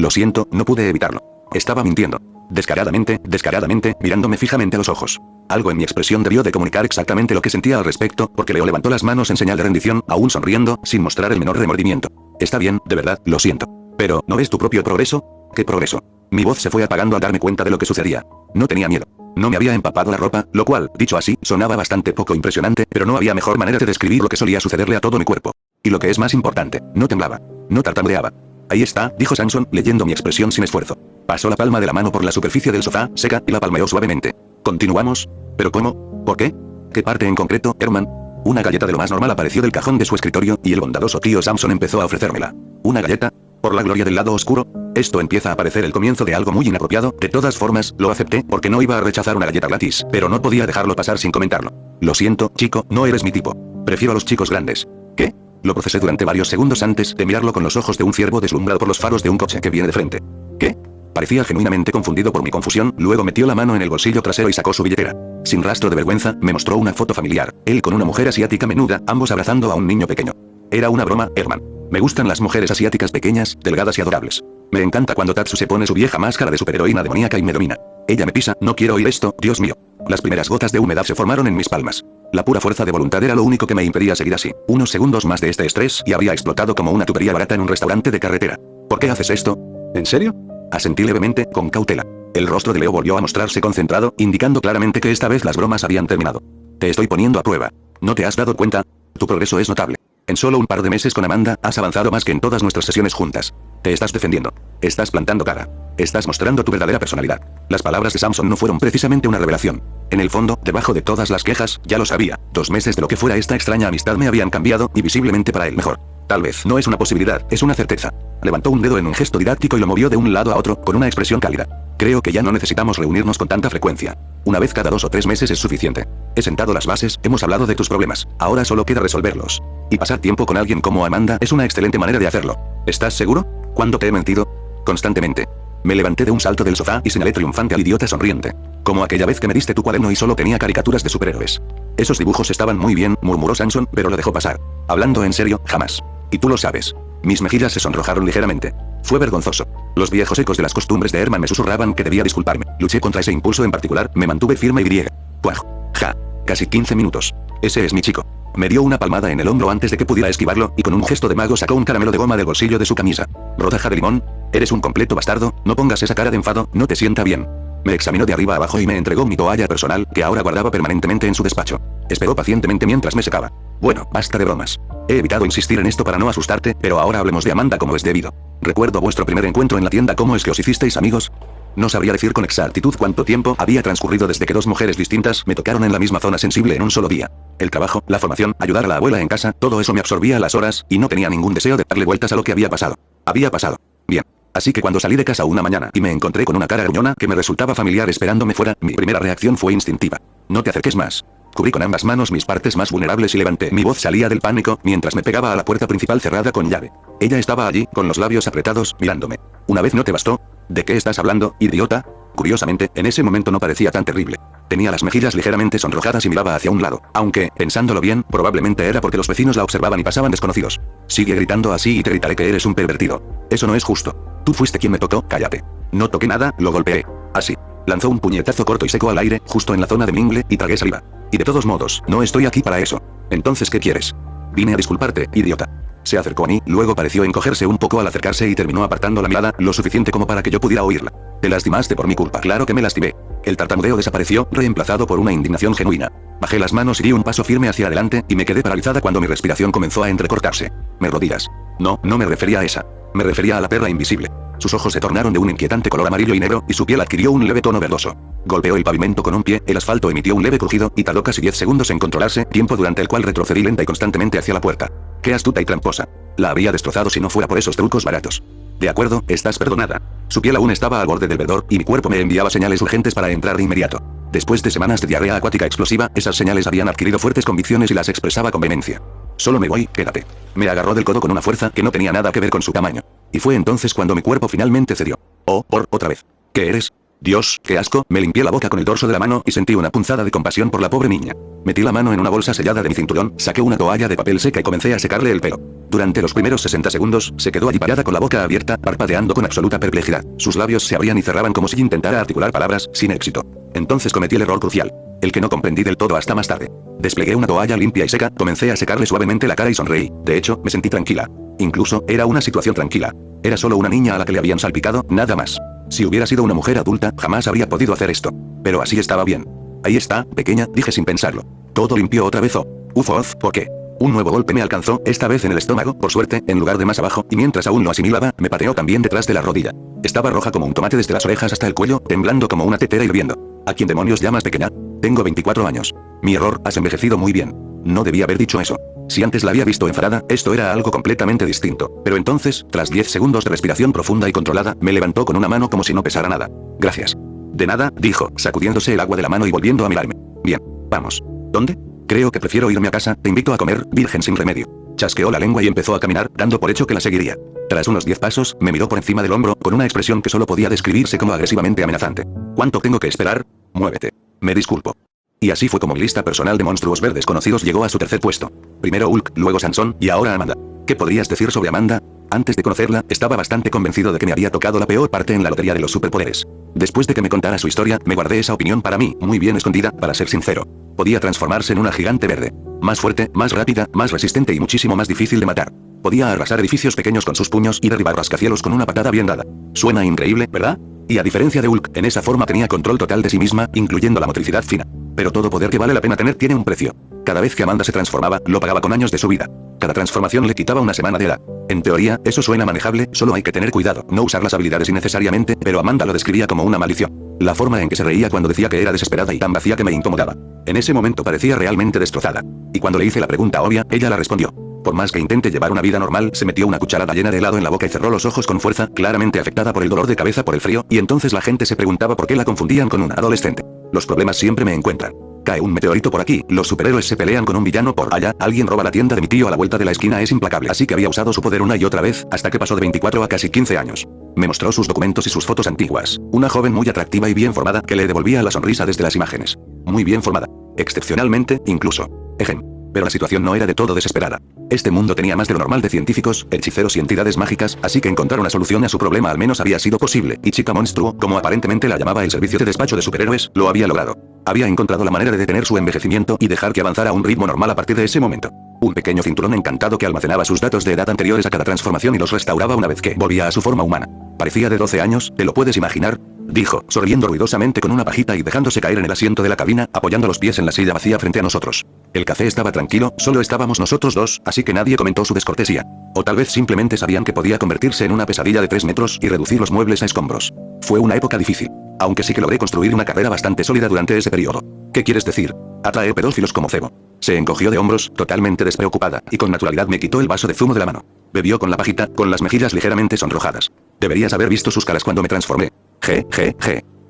no pude evitarlo. Estaba mintiendo. Descaradamente, mirándome fijamente a los ojos. Algo en mi expresión debió de comunicar exactamente lo que sentía al respecto, porque Leo levantó las manos en señal de rendición, aún sonriendo, sin mostrar el menor remordimiento. Está bien, de verdad, lo siento. Pero, ¿no ves tu propio progreso? ¿Qué progreso? Mi voz se fue apagando al darme cuenta de lo que sucedía. No tenía miedo. No me había empapado la ropa, lo cual, dicho así, sonaba bastante poco impresionante, pero no había mejor manera de describir lo que solía sucederle a todo mi cuerpo. Y lo que es más importante, no temblaba. No tartamudeaba. Ahí está, dijo Samson, leyendo mi expresión sin esfuerzo. Pasó la palma de la mano por la superficie del sofá, seca, y la palmeó suavemente. ¿Continuamos? ¿Pero cómo? ¿Por qué? ¿Qué parte en concreto, Herman? Una galleta de lo más normal apareció del cajón de su escritorio, y el bondadoso tío Samson empezó a ofrecérmela. ¿Una galleta? ¿Por la gloria del lado oscuro? Esto empieza a parecer el comienzo de algo muy inapropiado. De todas formas, lo acepté porque no iba a rechazar una galleta gratis, pero no podía dejarlo pasar sin comentarlo. Lo siento, chico, no eres mi tipo. Prefiero a los chicos grandes. ¿Qué? Lo procesé durante varios segundos antes de mirarlo con los ojos de un ciervo deslumbrado por los faros de un coche que viene de frente. ¿Qué? Parecía genuinamente confundido por mi confusión, luego metió la mano en el bolsillo trasero y sacó su billetera. Sin rastro de vergüenza, me mostró una foto familiar, él con una mujer asiática menuda, ambos abrazando a un niño pequeño. Era una broma, Herman. Me gustan las mujeres asiáticas pequeñas, delgadas y adorables. Me encanta cuando Tatsu se pone su vieja máscara de superheroína demoníaca y me domina. Ella me pisa, no quiero oír esto, Dios mío. Las primeras gotas de humedad se formaron en mis palmas. La pura fuerza de voluntad era lo único que me impedía seguir así. Unos segundos más de este estrés y habría explotado como una tubería barata en un restaurante de carretera. ¿Por qué haces esto? ¿En serio? Asentí levemente, con cautela. El rostro de Leo volvió a mostrarse concentrado, indicando claramente que esta vez las bromas habían terminado. Te estoy poniendo a prueba. ¿No te has dado cuenta? Tu progreso es notable. En solo un par de meses con Amanda, has avanzado más que en todas nuestras sesiones juntas. Te estás defendiendo. Estás plantando cara. Estás mostrando tu verdadera personalidad. Las palabras de Samson no fueron precisamente una revelación. En el fondo, debajo de todas las quejas, ya lo sabía. 2 meses de lo que fuera esta extraña amistad me habían cambiado, y visiblemente para el mejor. Tal vez no es una posibilidad, es una certeza. Levantó un dedo en un gesto didáctico y lo movió de un lado a otro, con una expresión cálida. Creo que ya no necesitamos reunirnos con tanta frecuencia. Una vez cada 2 o 3 meses es suficiente. He sentado las bases, hemos hablado de tus problemas. Ahora solo queda resolverlos. Y pasar tiempo con alguien como Amanda es una excelente manera de hacerlo. ¿Estás seguro? ¿Cuándo te he mentido? Constantemente. Me levanté de un salto del sofá y señalé triunfante al idiota sonriente. Como aquella vez que me diste tu cuaderno y solo tenía caricaturas de superhéroes. Esos dibujos estaban muy bien, murmuró Samson, pero lo dejó pasar. Hablando en serio, jamás. Y tú lo sabes. Mis mejillas se sonrojaron ligeramente. Fue vergonzoso. Los viejos ecos de las costumbres de Herman me susurraban que debía disculparme. Luché contra ese impulso en particular, me mantuve firme y griega. Puaj. Ja. Casi 15 minutos. Ese es mi chico. Me dio una palmada en el hombro antes de que pudiera esquivarlo, y con un gesto de mago sacó un caramelo de goma del bolsillo de su camisa. Rodaja de limón. Eres un completo bastardo, no pongas esa cara de enfado, no te sienta bien. Me examinó de arriba a abajo y me entregó mi toalla personal, que ahora guardaba permanentemente en su despacho. Esperó pacientemente mientras me secaba. Bueno, basta de bromas. He evitado insistir en esto para no asustarte, pero ahora hablemos de Amanda como es debido. Recuerdo vuestro primer encuentro en la tienda. ¿Cómo es que os hicisteis amigos? No sabría decir con exactitud cuánto tiempo había transcurrido desde que 2 mujeres distintas me tocaron en la misma zona sensible en un solo día. El trabajo, la formación, ayudar a la abuela en casa, todo eso me absorbía las horas, y no tenía ningún deseo de darle vueltas a lo que había pasado. Había pasado. Bien. Así que cuando salí de casa una mañana y me encontré con una cara gruñona que me resultaba familiar esperándome fuera, mi primera reacción fue instintiva. No te acerques más. Cubrí con ambas manos mis partes más vulnerables y levanté. Mi voz salía del pánico mientras me pegaba a la puerta principal cerrada con llave. Ella estaba allí, con los labios apretados, mirándome. ¿Una vez no te bastó? ¿De qué estás hablando, idiota? Curiosamente, en ese momento no parecía tan terrible. Tenía las mejillas ligeramente sonrojadas y miraba hacia un lado, aunque, pensándolo bien, probablemente era porque los vecinos la observaban y pasaban desconocidos. Sigue gritando así y te gritaré que eres un pervertido. Eso no es justo. Tú fuiste quien me tocó, cállate. No toqué nada, lo golpeé. Así. Lanzó un puñetazo corto y seco al aire, justo en la zona de mi ingle, y tragué saliva. Y de todos modos, no estoy aquí para eso. Entonces, ¿qué quieres? Vine a disculparte, idiota. Se acercó a mí, luego pareció encogerse un poco al acercarse y terminó apartando la mirada, lo suficiente como para que yo pudiera oírla. Te lastimaste por mi culpa. Claro que me lastimé. El tartamudeo desapareció, reemplazado por una indignación genuina. Bajé las manos y di un paso firme hacia adelante, y me quedé paralizada cuando mi respiración comenzó a entrecortarse. Me rodillas. No me refería a esa. Me refería a la perra invisible. Sus ojos se tornaron de un inquietante color amarillo y negro, y su piel adquirió un leve tono verdoso. Golpeó el pavimento con un pie, el asfalto emitió un leve crujido, y tardó casi 10 segundos en controlarse, tiempo durante el cual retrocedí lenta y constantemente hacia la puerta. ¡Qué astuta y tramposa! La habría destrozado si no fuera por esos trucos baratos. De acuerdo, estás perdonada. Su piel aún estaba al borde del verdor, y mi cuerpo me enviaba señales urgentes para entrar de inmediato. Después de semanas de diarrea acuática explosiva, esas señales habían adquirido fuertes convicciones y las expresaba con vehemencia. Solo me voy, quédate. Me agarró del codo con una fuerza que no tenía nada que ver con su tamaño. Y fue entonces cuando mi cuerpo finalmente cedió. Oh, por otra vez. ¿Qué eres? Dios, qué asco. Me limpié la boca con el dorso de la mano y sentí una punzada de compasión por la pobre niña. Metí la mano en una bolsa sellada de mi cinturón, saqué una toalla de papel seca y comencé a secarle el pelo. Durante los primeros 60 segundos, se quedó allí parada con la boca abierta, parpadeando con absoluta perplejidad. Sus labios se abrían y cerraban como si intentara articular palabras, sin éxito. Entonces cometí el error crucial. El que no comprendí del todo hasta más tarde. Desplegué una toalla limpia y seca, comencé a secarle suavemente la cara y sonreí. De hecho, me sentí tranquila. Incluso, era una situación tranquila. Era solo una niña a la que le habían salpicado, nada más. Si hubiera sido una mujer adulta, jamás habría podido hacer esto. Pero así estaba bien. Ahí está, pequeña, dije sin pensarlo. Todo limpió otra vez. Uf, ¿por qué? Un nuevo golpe me alcanzó, esta vez en el estómago, por suerte, en lugar de más abajo, y mientras aún lo asimilaba, me pateó también detrás de la rodilla. Estaba roja como un tomate desde las orejas hasta el cuello, temblando como una tetera hirviendo. ¿A quién demonios llamas pequeña? Tengo 24 años. Mi error, has envejecido muy bien. No debía haber dicho eso. Si antes la había visto enfadada, esto era algo completamente distinto. Pero entonces, tras 10 segundos de respiración profunda y controlada, me levantó con una mano como si no pesara nada. Gracias. De nada, dijo, sacudiéndose el agua de la mano y volviendo a mirarme. Bien, vamos. ¿Dónde? Creo que prefiero irme a casa, te invito a comer, virgen sin remedio. Chasqueó la lengua y empezó a caminar, dando por hecho que la seguiría. Tras unos 10 pasos, me miró por encima del hombro, con una expresión que solo podía describirse como agresivamente amenazante. ¿Cuánto tengo que esperar? Muévete. Me disculpo. Y así fue como mi lista personal de monstruos verdes conocidos llegó a su tercer puesto. Primero Hulk, luego Sansón, y ahora Amanda. ¿Qué podrías decir sobre Amanda? Antes de conocerla, estaba bastante convencido de que me había tocado la peor parte en la lotería de los superpoderes. Después de que me contara su historia, me guardé esa opinión para mí, muy bien escondida, para ser sincero. Podía transformarse en una gigante verde. Más fuerte, más rápida, más resistente y muchísimo más difícil de matar. Podía arrasar edificios pequeños con sus puños y derribar rascacielos con una patada bien dada. Suena increíble, ¿verdad? Y a diferencia de Hulk, en esa forma tenía control total de sí misma, incluyendo la motricidad fina. Pero todo poder que vale la pena tener tiene un precio. Cada vez que Amanda se transformaba, lo pagaba con años de su vida. Cada transformación le quitaba una semana de edad. En teoría, eso suena manejable, solo hay que tener cuidado, no usar las habilidades innecesariamente, pero Amanda lo describía como una maldición. La forma en que se reía cuando decía que era desesperada y tan vacía que me incomodaba. En ese momento parecía realmente destrozada. Y cuando le hice la pregunta obvia, ella la respondió. Por más que intente llevar una vida normal, se metió una cucharada llena de helado en la boca y cerró los ojos con fuerza, claramente afectada por el dolor de cabeza por el frío, y entonces la gente se preguntaba por qué la confundían con una adolescente. Los problemas siempre me encuentran. Cae un meteorito por aquí, los superhéroes se pelean con un villano por allá, alguien roba la tienda de mi tío a la vuelta de la esquina, es implacable. Así que había usado su poder una y otra vez, hasta que pasó de 24 a casi 15 años. Me mostró sus documentos y sus fotos antiguas. Una joven muy atractiva y bien formada, que le devolvía la sonrisa desde las imágenes. Muy bien formada. Excepcionalmente, incluso. Ejem. Pero la situación no era de todo desesperada. Este mundo tenía más de lo normal de científicos, hechiceros y entidades mágicas, así que encontrar una solución a su problema al menos había sido posible, y Chica Monstruo, como aparentemente la llamaba el servicio de despacho de superhéroes, lo había logrado. Había encontrado la manera de detener su envejecimiento y dejar que avanzara a un ritmo normal a partir de ese momento. Un pequeño cinturón encantado que almacenaba sus datos de edad anteriores a cada transformación y los restauraba una vez que volvía a su forma humana. Parecía de 12 años, ¿te lo puedes imaginar? Dijo, sonriendo ruidosamente con una pajita y dejándose caer en el asiento de la cabina, apoyando los pies en la silla vacía frente a nosotros. El café estaba tranquilo, solo estábamos nosotros dos, así que nadie comentó su descortesía. O tal vez simplemente sabían que podía convertirse en una pesadilla de 3 metros y reducir los muebles a escombros. Fue una época difícil. Aunque sí que logré construir una carrera bastante sólida durante ese periodo. ¿Qué quieres decir? Atrae pedófilos como cebo. Se encogió de hombros, totalmente despreocupada, y con naturalidad me quitó el vaso de zumo de la mano. Bebió con la pajita, con las mejillas ligeramente sonrojadas. Deberías haber visto sus caras cuando me transformé. Qué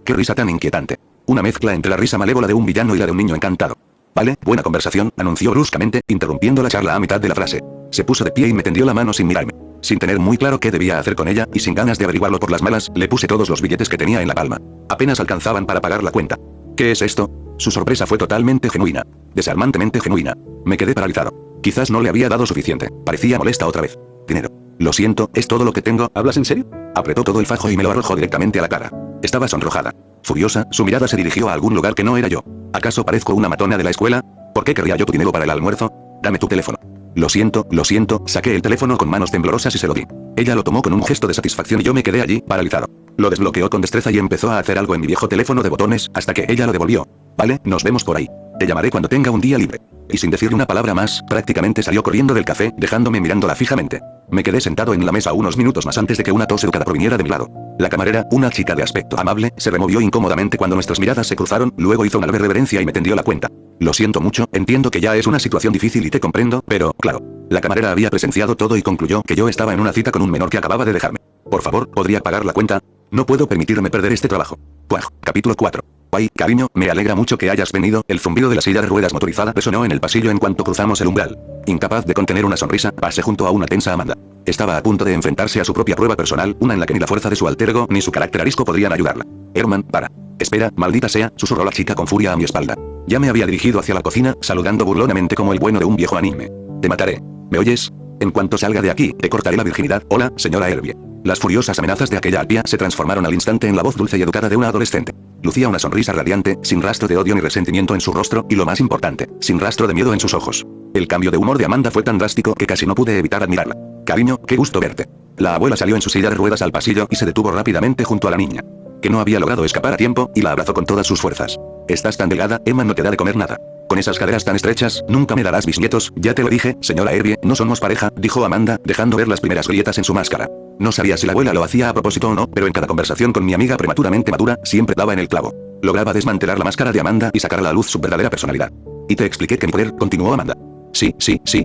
risa tan inquietante. Una mezcla entre la risa malévola de un villano y la de un niño encantado. Vale, buena conversación, anunció bruscamente, interrumpiendo la charla a mitad de la frase. Se puso de pie y me tendió la mano sin mirarme. Sin tener muy claro qué debía hacer con ella, y sin ganas de averiguarlo por las malas, le puse todos los billetes que tenía en la palma. Apenas alcanzaban para pagar la cuenta. ¿Qué es esto? Su sorpresa fue totalmente genuina. Desarmantemente genuina. Me quedé paralizado. Quizás no le había dado suficiente. Parecía molesta otra vez. Dinero. Lo siento, ¿es todo lo que tengo? ¿Hablas en serio? Apretó todo el fajo y me lo arrojó directamente a la cara. Estaba sonrojada. Furiosa, su mirada se dirigió a algún lugar que no era yo. ¿Acaso parezco una matona de la escuela? ¿Por qué querría yo tu dinero para el almuerzo? Dame tu teléfono. Lo siento, saqué el teléfono con manos temblorosas y se lo di. Ella lo tomó con un gesto de satisfacción y yo me quedé allí, paralizado. Lo desbloqueó con destreza y empezó a hacer algo en mi viejo teléfono de botones, hasta que ella lo devolvió. Vale, nos vemos por ahí. Te llamaré cuando tenga un día libre. Y sin decirle una palabra más, prácticamente salió corriendo del café, dejándome mirándola fijamente. Me quedé sentado en la mesa unos minutos más antes de que una tos educada proviniera de mi lado. La camarera, una chica de aspecto amable, se removió incómodamente cuando nuestras miradas se cruzaron, luego hizo una leve reverencia y me tendió la cuenta. Lo siento mucho, entiendo que ya es una situación difícil y te comprendo, pero, claro. La camarera había presenciado todo y concluyó que yo estaba en una cita con un menor que acababa de dejarme. Por favor, ¿podría pagar la cuenta? No puedo permitirme perder este trabajo. Puaj, capítulo 4. Ay, cariño, me alegra mucho que hayas venido. El zumbido de la silla de ruedas motorizada resonó en el pasillo en cuanto cruzamos el umbral. Incapaz de contener una sonrisa, pasé junto a una tensa Amanda. Estaba a punto de enfrentarse a su propia prueba personal, una en la que ni la fuerza de su alter ego ni su carácter arisco podrían ayudarla. Herman, para. Espera, maldita sea, susurró la chica con furia a mi espalda. Ya me había dirigido hacia la cocina, saludando burlonamente como el bueno de un viejo anime. Te mataré. ¿Me oyes? En cuanto salga de aquí, te cortaré la virginidad. Hola, señora Herbie. Las furiosas amenazas de aquella arpía se transformaron al instante en la voz dulce y educada de una adolescente. Lucía una sonrisa radiante, sin rastro de odio ni resentimiento en su rostro, y lo más importante, sin rastro de miedo en sus ojos. El cambio de humor de Amanda fue tan drástico que casi no pude evitar admirarla. Cariño, qué gusto verte. La abuela salió en su silla de ruedas al pasillo y se detuvo rápidamente junto a la niña, que no había logrado escapar a tiempo, y la abrazó con todas sus fuerzas. Estás tan delgada, Emma no te da de comer nada. Con esas caderas tan estrechas, nunca me darás bisnietos, ya te lo dije, señora Herbie, no somos pareja, dijo Amanda, dejando ver las primeras grietas en su máscara. No sabía si la abuela lo hacía a propósito o no, pero en cada conversación con mi amiga prematuramente madura, siempre daba en el clavo. Lograba desmantelar la máscara de Amanda y sacar a la luz su verdadera personalidad. Y te expliqué que mi poder, continuó Amanda. Sí,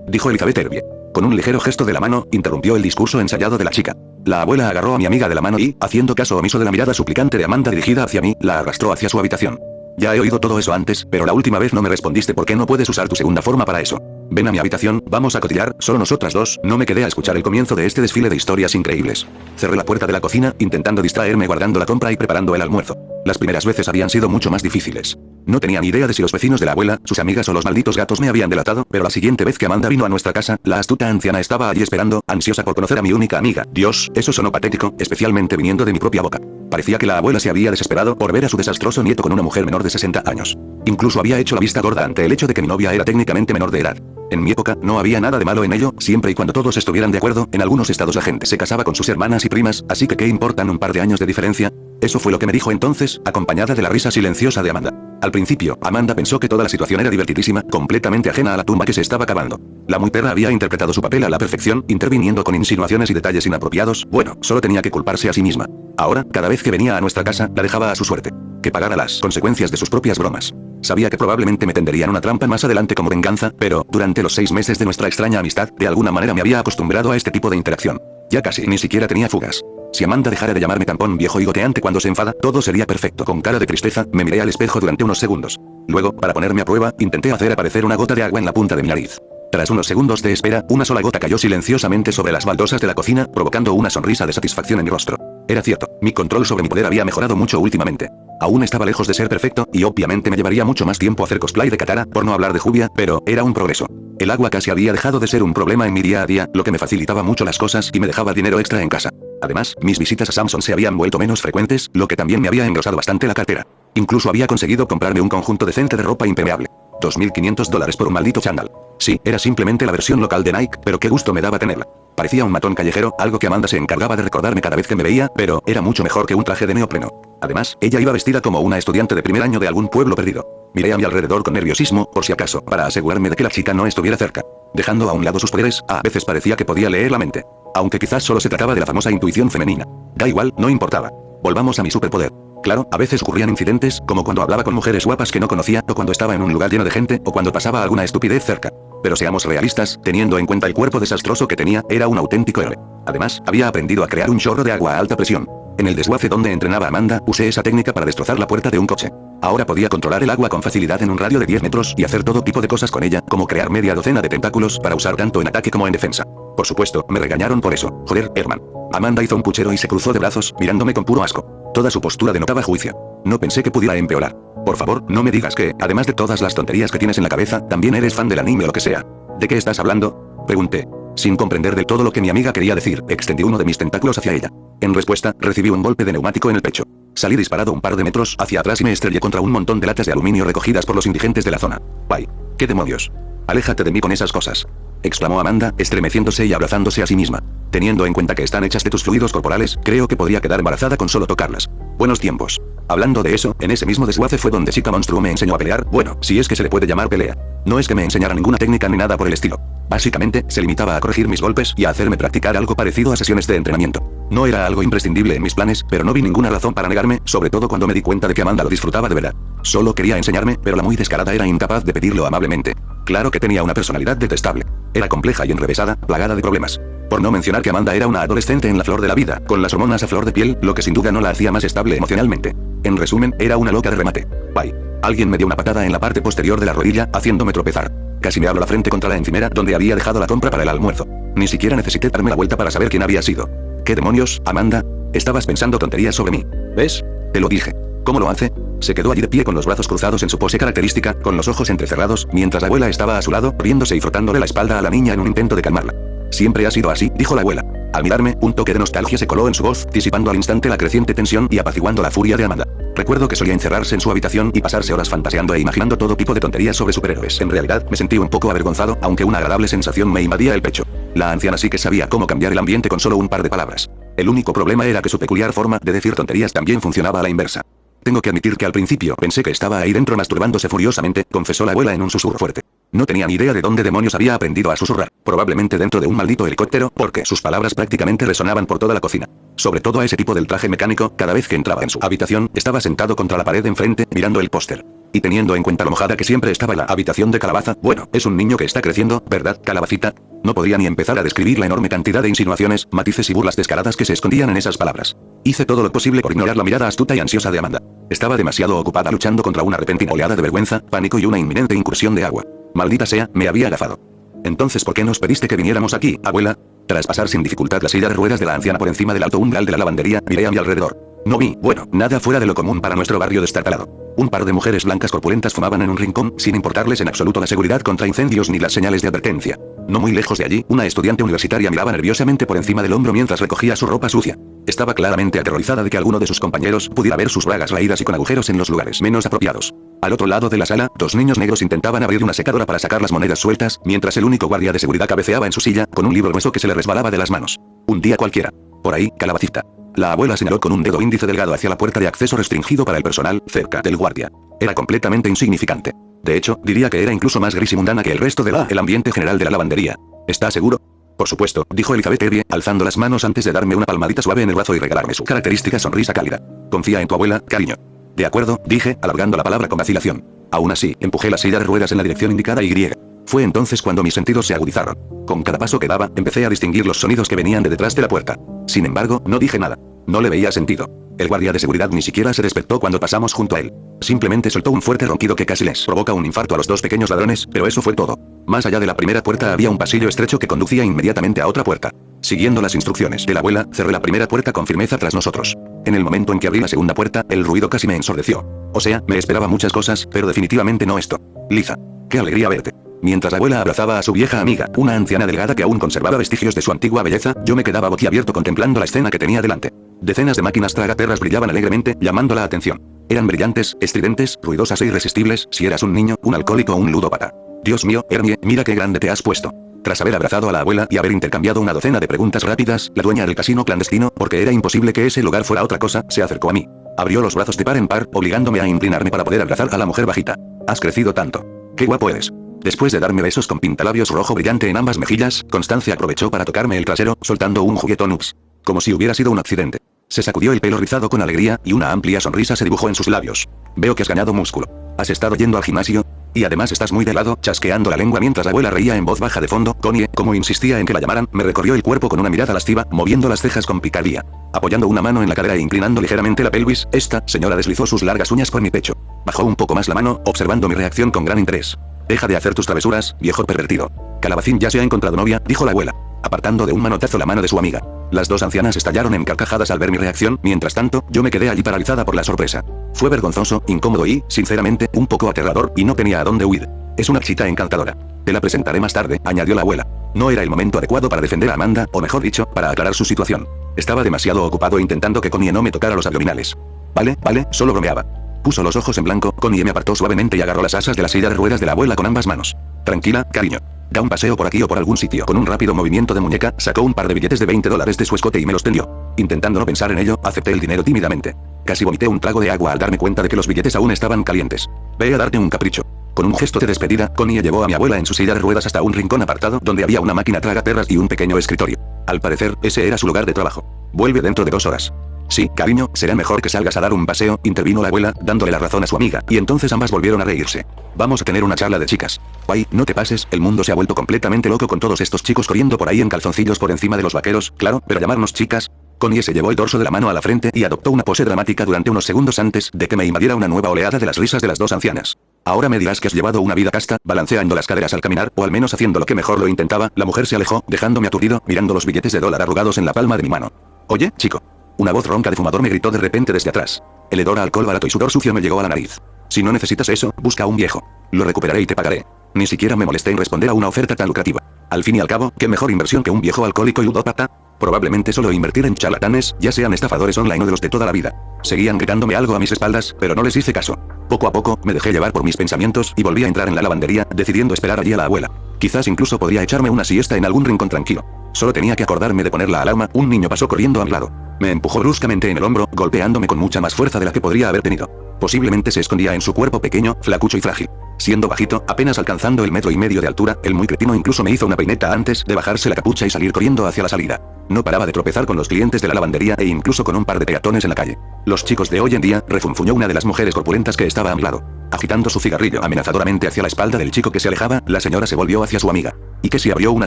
dijo Elizabeth Herbie. Con un ligero gesto de la mano, interrumpió el discurso ensayado de la chica. La abuela agarró a mi amiga de la mano y, haciendo caso omiso de la mirada suplicante de Amanda dirigida hacia mí, la arrastró hacia su habitación. Ya he oído todo eso antes, pero la última vez no me respondiste por qué no puedes usar tu segunda forma para eso. Ven a mi habitación, vamos a cotillar, solo nosotras dos. No me quedé a escuchar el comienzo de este desfile de historias increíbles. Cerré la puerta de la cocina, intentando distraerme guardando la compra y preparando el almuerzo. Las primeras veces habían sido mucho más difíciles. No tenía ni idea de si los vecinos de la abuela, sus amigas o los malditos gatos me habían delatado, pero la siguiente vez que Amanda vino a nuestra casa, la astuta anciana estaba allí esperando, ansiosa por conocer a mi única amiga. Dios, eso sonó patético, especialmente viniendo de mi propia boca. Parecía que la abuela se había desesperado por ver a su desastroso nieto con una mujer menor de 60 años. Incluso había hecho la vista gorda ante el hecho de que mi novia era técnicamente menor de edad. En mi época, no había nada de malo en ello, siempre y cuando todos estuvieran de acuerdo. En algunos estados la gente se casaba con sus hermanas y primas, así que ¿qué importan un par de años de diferencia? Eso fue lo que me dijo entonces, acompañada de la risa silenciosa de Amanda. Al principio, Amanda pensó que toda la situación era divertidísima, completamente ajena a la tumba que se estaba cavando. La muy perra había interpretado su papel a la perfección, interviniendo con insinuaciones y detalles inapropiados. Bueno, solo tenía que culparse a sí misma. Ahora, cada vez que venía a nuestra casa, la dejaba a su suerte. Que pagara las consecuencias de sus propias bromas. Sabía que probablemente me tenderían una trampa más adelante como venganza, pero, durante los 6 meses de nuestra extraña amistad, de alguna manera me había acostumbrado a este tipo de interacción. Ya casi ni siquiera tenía fugas. Si Amanda dejara de llamarme tampón viejo y goteante cuando se enfada, todo sería perfecto. Con cara de tristeza, me miré al espejo durante unos segundos. Luego, para ponerme a prueba, intenté hacer aparecer una gota de agua en la punta de mi nariz. Tras unos segundos de espera, una sola gota cayó silenciosamente sobre las baldosas de la cocina, provocando una sonrisa de satisfacción en mi rostro. Era cierto, mi control sobre mi poder había mejorado mucho últimamente. Aún estaba lejos de ser perfecto, y obviamente me llevaría mucho más tiempo hacer cosplay de Katara, por no hablar de Jubia, pero era un progreso. El agua casi había dejado de ser un problema en mi día a día, lo que me facilitaba mucho las cosas y me dejaba dinero extra en casa. Además, mis visitas a Samson se habían vuelto menos frecuentes, lo que también me había engrosado bastante la cartera. Incluso había conseguido comprarme un conjunto decente de ropa impermeable. $2.500 por un maldito chándal. Sí, era simplemente la versión local de Nike, pero qué gusto me daba tenerla. Parecía un matón callejero, algo que Amanda se encargaba de recordarme cada vez que me veía, pero era mucho mejor que un traje de neopreno. Además, ella iba vestida como una estudiante de primer año de algún pueblo perdido. Miré a mi alrededor con nerviosismo, por si acaso, para asegurarme de que la chica no estuviera cerca. Dejando a un lado sus poderes, a veces parecía que podía leer la mente. Aunque quizás solo se trataba de la famosa intuición femenina. Da igual, no importaba. Volvamos a mi superpoder. Claro, a veces ocurrían incidentes, como cuando hablaba con mujeres guapas que no conocía, o cuando estaba en un lugar lleno de gente, o cuando pasaba alguna estupidez cerca. Pero seamos realistas, teniendo en cuenta el cuerpo desastroso que tenía, era un auténtico héroe. Además, había aprendido a crear un chorro de agua a alta presión. En el desguace donde entrenaba Amanda, usé esa técnica para destrozar la puerta de un coche. Ahora podía controlar el agua con facilidad en un radio de 10 metros y hacer todo tipo de cosas con ella, como crear media docena de tentáculos para usar tanto en ataque como en defensa. Por supuesto, me regañaron por eso. Joder, Herman. Amanda hizo un puchero y se cruzó de brazos, mirándome con puro asco. Toda su postura denotaba juicio. No pensé que pudiera empeorar. Por favor, no me digas que, además de todas las tonterías que tienes en la cabeza, también eres fan del anime o lo que sea. ¿De qué estás hablando?, pregunté. Sin comprender del todo lo que mi amiga quería decir, extendí uno de mis tentáculos hacia ella. En respuesta, recibí un golpe de neumático en el pecho. Salí disparado un par de metros hacia atrás y me estrellé contra un montón de latas de aluminio recogidas por los indigentes de la zona. ¡Vaya! ¡Qué demonios! Aléjate de mí con esas cosas, exclamó Amanda, estremeciéndose y abrazándose a sí misma. Teniendo en cuenta que están hechas de tus fluidos corporales, creo que podría quedar embarazada con solo tocarlas. Buenos tiempos. Hablando de eso, en ese mismo desguace fue donde Chica Monstruo me enseñó a pelear, bueno, si es que se le puede llamar pelea. No es que me enseñara ninguna técnica ni nada por el estilo. Básicamente, se limitaba a corregir mis golpes y a hacerme practicar algo parecido a sesiones de entrenamiento. No era algo imprescindible en mis planes, pero no vi ninguna razón para negarme, sobre todo cuando me di cuenta de que Amanda lo disfrutaba de verdad. Solo quería enseñarme, pero la muy descarada era incapaz de pedirlo amablemente. Claro que tenía una personalidad detestable. Era compleja y enrevesada, plagada de problemas. Por no mencionar que Amanda era una adolescente en la flor de la vida, con las hormonas a flor de piel, lo que sin duda no la hacía más estable emocionalmente. En resumen, era una loca de remate. Bye. Alguien me dio una patada en la parte posterior de la rodilla, haciéndome tropezar. Casi me abro la frente contra la encimera donde había dejado la compra para el almuerzo. Ni siquiera necesité darme la vuelta para saber quién había sido. ¿Qué demonios, Amanda? Estabas pensando tonterías sobre mí. ¿Ves? Te lo dije. ¿Cómo lo hace? Se quedó allí de pie con los brazos cruzados en su pose característica, con los ojos entrecerrados, mientras la abuela estaba a su lado, riéndose y frotándole la espalda a la niña en un intento de calmarla. Siempre ha sido así, dijo la abuela. Al mirarme, un toque de nostalgia se coló en su voz, disipando al instante la creciente tensión y apaciguando la furia de Amanda. Recuerdo que solía encerrarse en su habitación y pasarse horas fantaseando e imaginando todo tipo de tonterías sobre superhéroes. En realidad, me sentí un poco avergonzado, aunque una agradable sensación me invadía el pecho. La anciana sí que sabía cómo cambiar el ambiente con solo un par de palabras. El único problema era que su peculiar forma de decir tonterías también funcionaba a la inversa. Tengo que admitir que al principio pensé que estaba ahí dentro masturbándose furiosamente, confesó la abuela en un susurro fuerte. No tenía ni idea de dónde demonios había aprendido a susurrar, probablemente dentro de un maldito helicóptero, porque sus palabras prácticamente resonaban por toda la cocina. Sobre todo a ese tipo del traje mecánico, cada vez que entraba en su habitación, estaba sentado contra la pared de enfrente, mirando el póster. Y teniendo en cuenta lo mojada que siempre estaba la habitación de Calabaza, bueno, es un niño que está creciendo, ¿verdad, Calabacita? No podría ni empezar a describir la enorme cantidad de insinuaciones, matices y burlas descaradas que se escondían en esas palabras. Hice todo lo posible por ignorar la mirada astuta y ansiosa de Amanda. Estaba demasiado ocupada luchando contra una repentina oleada de vergüenza, pánico y una inminente incursión de agua. Maldita sea, me había agafado. Entonces, ¿por qué nos pediste que viniéramos aquí, abuela? Tras pasar sin dificultad la silla de ruedas de la anciana por encima del alto umbral de la lavandería, miré a mi alrededor. No vi, bueno, nada fuera de lo común para nuestro barrio destartalado. Un par de mujeres blancas corpulentas fumaban en un rincón, sin importarles en absoluto la seguridad contra incendios ni las señales de advertencia. No muy lejos de allí, una estudiante universitaria miraba nerviosamente por encima del hombro mientras recogía su ropa sucia. Estaba claramente aterrorizada de que alguno de sus compañeros pudiera ver sus bragas raídas y con agujeros en los lugares menos apropiados. Al otro lado de la sala, dos niños negros intentaban abrir una secadora para sacar las monedas sueltas, mientras el único guardia de seguridad cabeceaba en su silla, con un libro grueso que se le resbalaba de las manos. Un día cualquiera. Por ahí, calabacita. La abuela señaló con un dedo índice delgado hacia la puerta de acceso restringido para el personal, cerca del guardia. Era completamente insignificante. De hecho, diría que era incluso más gris y mundana que el resto el ambiente general de la lavandería. ¿Está seguro? Por supuesto, dijo Elizabeth Evie, alzando las manos antes de darme una palmadita suave en el brazo y regalarme su característica sonrisa cálida. Confía en tu abuela, cariño. De acuerdo, dije, alargando la palabra con vacilación. Aún así, empujé la silla de ruedas en la dirección indicada y fue entonces cuando mis sentidos se agudizaron. Con cada paso que daba, empecé a distinguir los sonidos que venían de detrás de la puerta. Sin embargo, no dije nada. No le veía sentido. El guardia de seguridad ni siquiera se despertó cuando pasamos junto a él. Simplemente soltó un fuerte ronquido que casi les provoca un infarto a los dos pequeños ladrones, pero eso fue todo. Más allá de la primera puerta había un pasillo estrecho que conducía inmediatamente a otra puerta. Siguiendo las instrucciones de la abuela, cerré la primera puerta con firmeza tras nosotros. En el momento en que abrí la segunda puerta, el ruido casi me ensordeció. O sea, me esperaba muchas cosas, pero definitivamente no esto. Liza. Qué alegría verte. Mientras la abuela abrazaba a su vieja amiga, una anciana delgada que aún conservaba vestigios de su antigua belleza, yo me quedaba boquiabierto contemplando la escena que tenía delante. Decenas de máquinas tragaperras brillaban alegremente, llamando la atención. Eran brillantes, estridentes, ruidosas e irresistibles, si eras un niño, un alcohólico o un ludópata. Dios mío, Ernie, mira qué grande te has puesto. Tras haber abrazado a la abuela y haber intercambiado una docena de preguntas rápidas, la dueña del casino clandestino, porque era imposible que ese lugar fuera otra cosa, se acercó a mí. Abrió los brazos de par en par, obligándome a inclinarme para poder abrazar a la mujer bajita. Has crecido tanto. Qué guapo eres. Después de darme besos con pintalabios rojo brillante en ambas mejillas, Constancia aprovechó para tocarme el trasero, soltando un juguetón ups. Como si hubiera sido un accidente. Se sacudió el pelo rizado con alegría, y una amplia sonrisa se dibujó en sus labios. Veo que has ganado músculo. ¿Has estado yendo al gimnasio? Y además estás muy delgado, chasqueando la lengua mientras la abuela reía en voz baja de fondo. Connie, como insistía en que la llamaran, me recorrió el cuerpo con una mirada lasciva, moviendo las cejas con picardía. Apoyando una mano en la cadera e inclinando ligeramente la pelvis, esta señora deslizó sus largas uñas por mi pecho. Bajó un poco más la mano, observando mi reacción con gran interés. Deja de hacer tus travesuras, viejo pervertido. Calabacín ya se ha encontrado novia, dijo la abuela, apartando de un manotazo la mano de su amiga. Las dos ancianas estallaron en carcajadas al ver mi reacción, mientras tanto, yo me quedé allí paralizada por la sorpresa. Fue vergonzoso, incómodo y, sinceramente, un poco aterrador, y no tenía a dónde huir. Es una chica encantadora. Te la presentaré más tarde, añadió la abuela. No era el momento adecuado para defender a Amanda, o mejor dicho, para aclarar su situación. Estaba demasiado ocupado intentando que Connie no me tocara los abdominales. Vale, solo bromeaba. Puso los ojos en blanco, Connie me apartó suavemente y agarró las asas de la silla de ruedas de la abuela con ambas manos. Tranquila, cariño. Da un paseo por aquí o por algún sitio. Con un rápido movimiento de muñeca, sacó un par de billetes de $20 de su escote y me los tendió. Intentando no pensar en ello, acepté el dinero tímidamente. Casi vomité un trago de agua al darme cuenta de que los billetes aún estaban calientes. Ve a darte un capricho. Con un gesto de despedida, Connie llevó a mi abuela en su silla de ruedas hasta un rincón apartado donde había una máquina tragaperras y un pequeño escritorio. Al parecer, ese era su lugar de trabajo. Vuelve dentro de 2 horas. Sí, cariño, será mejor que salgas a dar un paseo, intervino la abuela, dándole la razón a su amiga, y entonces ambas volvieron a reírse. Vamos a tener una charla de chicas. Ay, no te pases, el mundo se ha vuelto completamente loco con todos estos chicos corriendo por ahí en calzoncillos por encima de los vaqueros, claro, pero llamarnos chicas. Connie se llevó el dorso de la mano a la frente y adoptó una pose dramática durante unos segundos antes de que me invadiera una nueva oleada de las risas de las dos ancianas. Ahora me dirás que has llevado una vida casta, balanceando las caderas al caminar, o al menos haciendo lo que mejor lo intentaba. La mujer se alejó, dejándome aturdido, mirando los billetes de $1 arrugados en la palma de mi mano. Oye, chico. Una voz ronca de fumador me gritó de repente desde atrás. El hedor a alcohol barato y sudor sucio me llegó a la nariz. Si no necesitas eso, busca a un viejo. Lo recuperaré y te pagaré. Ni siquiera me molesté en responder a una oferta tan lucrativa. Al fin y al cabo, ¿qué mejor inversión que un viejo alcohólico y ludópata? Probablemente solo invertir en charlatanes, ya sean estafadores online o de los de toda la vida. Seguían gritándome algo a mis espaldas, pero no les hice caso. Poco a poco, me dejé llevar por mis pensamientos y volví a entrar en la lavandería, decidiendo esperar allí a la abuela. Quizás incluso podría echarme una siesta en algún rincón tranquilo. Solo tenía que acordarme de poner la alarma. Un niño pasó corriendo a mi lado. Me empujó bruscamente en el hombro, golpeándome con mucha más fuerza de la que podría haber tenido. Posiblemente se escondía en su cuerpo pequeño, flacucho y frágil. Siendo bajito, apenas alcanzando el 1,5 metros de altura, el muy cretino incluso me hizo una peineta antes de bajarse la capucha y salir corriendo hacia la salida. No paraba de tropezar con los clientes de la lavandería e incluso con un par de peatones en la calle. Los chicos de hoy en día, refunfuñó una de las mujeres corpulentas que estaba a mi lado. Agitando su cigarrillo amenazadoramente hacia la espalda del chico que se alejaba, la señora se volvió hacia su amiga. ¿Y que si abrió una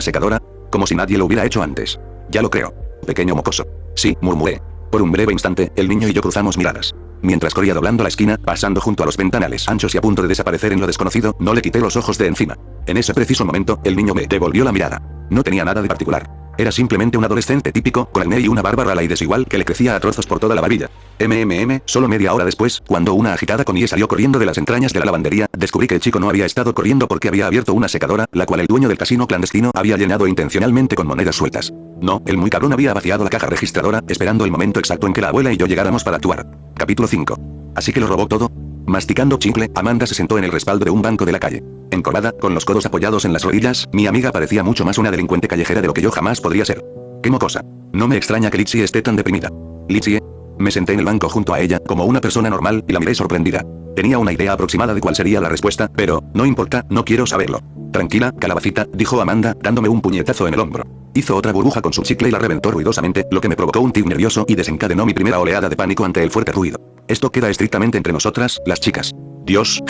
secadora? Como si nadie lo hubiera hecho antes. Ya lo creo. Pequeño mocoso. Sí, murmuré. Por un breve instante, el niño y yo cruzamos miradas. Mientras corría doblando la esquina, pasando junto a los ventanales anchos y a punto de desaparecer en lo desconocido, no le quité los ojos de encima. En ese preciso momento, el niño me devolvió la mirada. No tenía nada de particular. Era simplemente un adolescente típico, con acné y una barba rala y desigual que le crecía a trozos por toda la barbilla. Solo media hora después, cuando una agitada Connie salió corriendo de las entrañas de la lavandería, descubrí que el chico no había estado corriendo porque había abierto una secadora, la cual el dueño del casino clandestino había llenado intencionalmente con monedas sueltas. No, el muy cabrón había vaciado la caja registradora, esperando el momento exacto en que la abuela y yo llegáramos para actuar. Capítulo 5. Así que lo robó todo. Masticando chicle, Amanda se sentó en el respaldo de un banco de la calle. Encorvada, con los codos apoyados en las rodillas, mi amiga parecía mucho más una delincuente callejera de lo que yo jamás podría ser. ¡Qué mocosa! No me extraña que Lizzie esté tan deprimida. Lizzie. Me senté en el banco junto a ella, como una persona normal, y la miré sorprendida. Tenía una idea aproximada de cuál sería la respuesta, pero, no importa, no quiero saberlo. Tranquila, calabacita, dijo Amanda, dándome un puñetazo en el hombro. Hizo otra burbuja con su chicle y la reventó ruidosamente, lo que me provocó un tic nervioso y desencadenó mi primera oleada de pánico ante el fuerte ruido. Esto queda estrictamente entre nosotras, las chicas. Dios,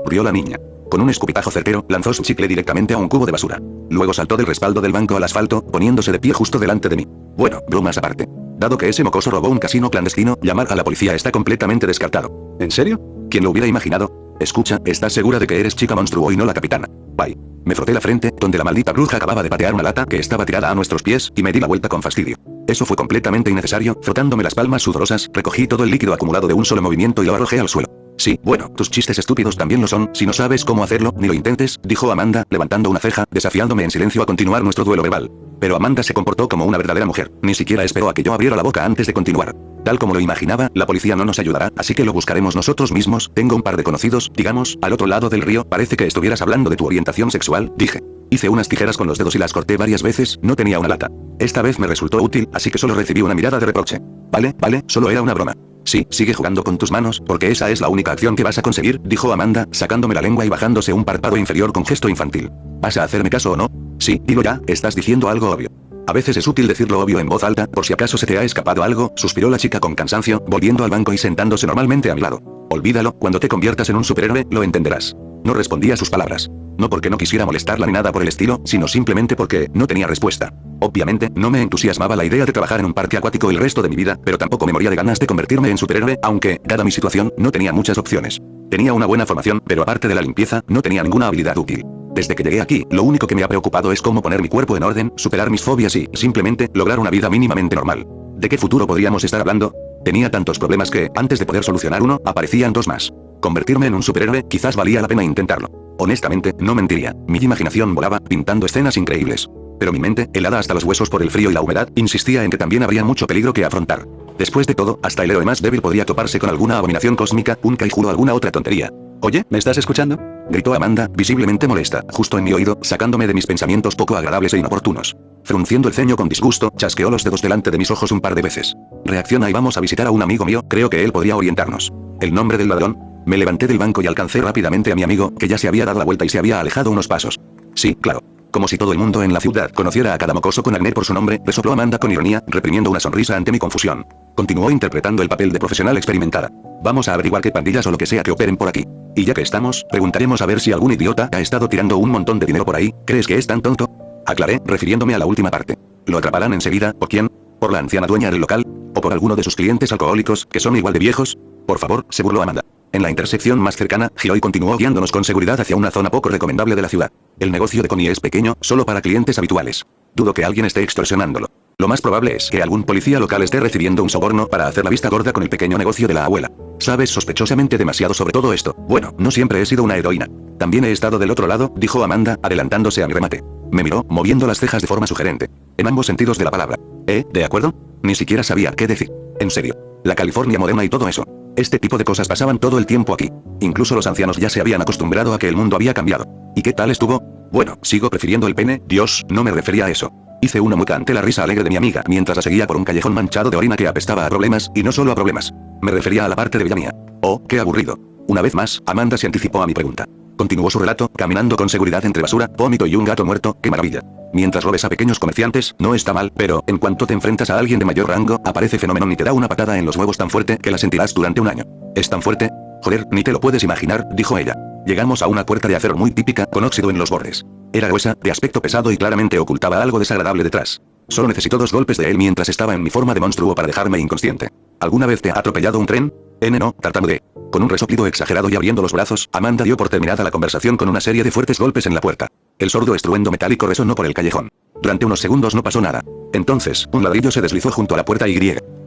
rió la niña. Con un escupitajo certero, lanzó su chicle directamente a un cubo de basura. Luego saltó del respaldo del banco al asfalto, poniéndose de pie justo delante de mí. Bueno, bromas aparte. Dado que ese mocoso robó un casino clandestino, llamar a la policía está completamente descartado. ¿En serio? ¿Quién lo hubiera imaginado? Escucha, ¿estás segura de que eres chica monstruo y no la capitana? Bye. Me froté la frente, donde la maldita bruja acababa de patear una lata que estaba tirada a nuestros pies, y me di la vuelta con fastidio. Eso fue completamente innecesario, frotándome las palmas sudorosas, recogí todo el líquido acumulado de un solo movimiento y lo arrojé al suelo. Sí, bueno, tus chistes estúpidos también lo son, si no sabes cómo hacerlo, ni lo intentes, dijo Amanda, levantando una ceja, desafiándome en silencio a continuar nuestro duelo verbal. Pero Amanda se comportó como una verdadera mujer, ni siquiera esperó a que yo abriera la boca antes de continuar. Tal como lo imaginaba, la policía no nos ayudará, así que lo buscaremos nosotros mismos. Tengo un par de conocidos, digamos, al otro lado del río. Parece que estuvieras hablando de tu orientación sexual, dije. Hice unas tijeras con los dedos y las corté varias veces, no tenía una lata. Esta vez me resultó útil, así que solo recibí una mirada de reproche. Vale, solo era una broma. Sí, sigue jugando con tus manos, porque esa es la única acción que vas a conseguir, dijo Amanda, sacándome la lengua y bajándose un párpado inferior con gesto infantil. ¿Vas a hacerme caso o no? Sí, dilo ya, estás diciendo algo obvio. A veces es útil decirlo obvio en voz alta, por si acaso se te ha escapado algo, suspiró la chica con cansancio, volviendo al banco y sentándose normalmente a mi lado. Olvídalo, cuando te conviertas en un superhéroe, lo entenderás. No respondí a sus palabras. No porque no quisiera molestarla ni nada por el estilo, sino simplemente porque no tenía respuesta. Obviamente, no me entusiasmaba la idea de trabajar en un parque acuático el resto de mi vida, pero tampoco me moría de ganas de convertirme en superhéroe, aunque, dada mi situación, no tenía muchas opciones. Tenía una buena formación, pero aparte de la limpieza, no tenía ninguna habilidad útil. Desde que llegué aquí, lo único que me ha preocupado es cómo poner mi cuerpo en orden, superar mis fobias y, simplemente, lograr una vida mínimamente normal. ¿De qué futuro podríamos estar hablando? Tenía tantos problemas que, antes de poder solucionar uno, aparecían dos más. Convertirme en un superhéroe, quizás valía la pena intentarlo. Honestamente, no mentiría, mi imaginación volaba, pintando escenas increíbles. Pero mi mente, helada hasta los huesos por el frío y la humedad, insistía en que también habría mucho peligro que afrontar. Después de todo, hasta el héroe más débil podría toparse con alguna abominación cósmica, un kaiju o alguna otra tontería. Oye, ¿me estás escuchando? Gritó Amanda, visiblemente molesta, justo en mi oído, sacándome de mis pensamientos poco agradables e inoportunos. Frunciendo el ceño con disgusto, chasqueó los dedos delante de mis ojos un par de veces. Reacciona y vamos a visitar a un amigo mío, creo que él podría orientarnos. ¿El nombre del ladrón? Me levanté del banco y alcancé rápidamente a mi amigo, que ya se había dado la vuelta y se había alejado unos pasos. Sí, claro. Como si todo el mundo en la ciudad conociera a cada mocoso con acné por su nombre, resopló Amanda con ironía, reprimiendo una sonrisa ante mi confusión. Continuó interpretando el papel de profesional experimentada. Vamos a averiguar qué pandillas o lo que sea que operen por aquí. Y ya que estamos, preguntaremos a ver si algún idiota ha estado tirando un montón de dinero por ahí. ¿Crees que es tan tonto? Aclaré, refiriéndome a la última parte. ¿Lo atraparán enseguida? ¿Por quién? ¿Por la anciana dueña del local? ¿O por alguno de sus clientes alcohólicos, que son igual de viejos? Por favor, se burló Amanda. En la intersección más cercana, giró y continuó guiándonos con seguridad hacia una zona poco recomendable de la ciudad. El negocio de Connie es pequeño, solo para clientes habituales. Dudo que alguien esté extorsionándolo. Lo más probable es que algún policía local esté recibiendo un soborno para hacer la vista gorda con el pequeño negocio de la abuela. Sabes sospechosamente demasiado sobre todo esto. Bueno, no siempre he sido una heroína. También he estado del otro lado, dijo Amanda, adelantándose a mi remate. Me miró, moviendo las cejas de forma sugerente. En ambos sentidos de la palabra. ¿De acuerdo? Ni siquiera sabía qué decir. En serio. La California moderna y todo eso. Este tipo de cosas pasaban todo el tiempo aquí. Incluso los ancianos ya se habían acostumbrado a que el mundo había cambiado. ¿Y qué tal estuvo? Bueno, sigo prefiriendo el pene. Dios, no me refería a eso. Hice una mueca ante la risa alegre de mi amiga mientras la seguía por un callejón manchado de orina que apestaba a problemas, y no solo a problemas. Me refería a la parte de bella mía. Oh, qué aburrido. Una vez más, Amanda se anticipó a mi pregunta. Continuó su relato, caminando con seguridad entre basura, vómito y un gato muerto. ¡Qué maravilla! Mientras robes a pequeños comerciantes, no está mal, pero, en cuanto te enfrentas a alguien de mayor rango, aparece Fenómeno y te da una patada en los huevos tan fuerte que la sentirás durante un año. ¿Es tan fuerte? Joder, ni te lo puedes imaginar, dijo ella. Llegamos a una puerta de acero muy típica, con óxido en los bordes. Era gruesa, de aspecto pesado y claramente ocultaba algo desagradable detrás. Solo necesitó 2 golpes de él mientras estaba en mi forma de monstruo para dejarme inconsciente. ¿Alguna vez te ha atropellado un tren? No, tartamudeé. Con un resoplido exagerado y abriendo los brazos, Amanda dio por terminada la conversación con una serie de fuertes golpes en la puerta. El sordo estruendo metálico resonó por el callejón. Durante unos segundos no pasó nada. Entonces, un ladrillo se deslizó junto a la puerta y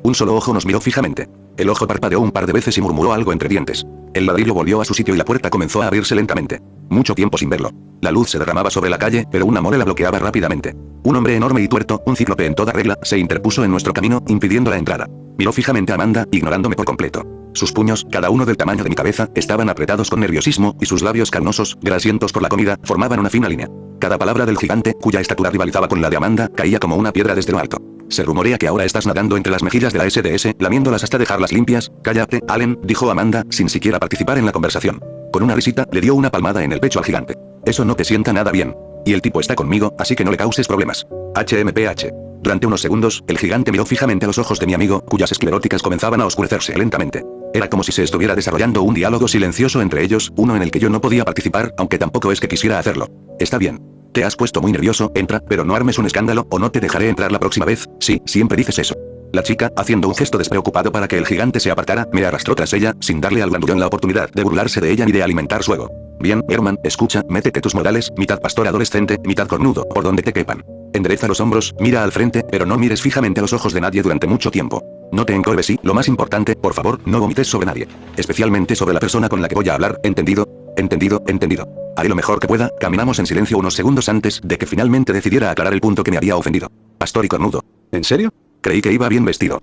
un solo ojo nos miró fijamente. El ojo parpadeó un par de veces y murmuró algo entre dientes. El ladrillo volvió a su sitio y la puerta comenzó a abrirse lentamente. Mucho tiempo sin verlo. La luz se derramaba sobre la calle, pero una mole la bloqueaba rápidamente. Un hombre enorme y tuerto, un cíclope en toda regla, se interpuso en nuestro camino, impidiendo la entrada. Miró fijamente a Amanda, ignorándome por completo. Sus puños, cada uno del tamaño de mi cabeza, estaban apretados con nerviosismo, y sus labios carnosos, grasientos por la comida, formaban una fina línea. Cada palabra del gigante, cuya estatura rivalizaba con la de Amanda, caía como una piedra desde lo alto. Se rumorea que ahora estás nadando entre las mejillas de la SDS, lamiéndolas hasta dejarlas limpias. Cállate, Allen, dijo Amanda, sin siquiera participar en la conversación. Con una risita, le dio una palmada en el pecho al gigante. Eso no te sienta nada bien. Y el tipo está conmigo, así que no le causes problemas. HMPH. Durante unos segundos, el gigante miró fijamente a los ojos de mi amigo, cuyas escleróticas comenzaban a oscurecerse lentamente. Era como si se estuviera desarrollando un diálogo silencioso entre ellos, uno en el que yo no podía participar, aunque tampoco es que quisiera hacerlo. Está bien. Te has puesto muy nervioso, entra, pero no armes un escándalo, o no te dejaré entrar la próxima vez. Sí, siempre dices eso. La chica, haciendo un gesto despreocupado para que el gigante se apartara, me arrastró tras ella, sin darle al grandullón la oportunidad de burlarse de ella ni de alimentar su ego. Bien, Herman, escucha, métete tus modales, mitad pastor adolescente, mitad cornudo, por donde te quepan. Endereza los hombros, mira al frente, pero no mires fijamente a los ojos de nadie durante mucho tiempo. No te encorves y, lo más importante, por favor, no vomites sobre nadie. Especialmente sobre la persona con la que voy a hablar, ¿entendido? ¿Entendido? ¿Entendido? Haré lo mejor que pueda. Caminamos en silencio unos segundos antes de que finalmente decidiera aclarar el punto que me había ofendido. Pastor y cornudo. ¿En serio? Creí que iba bien vestido.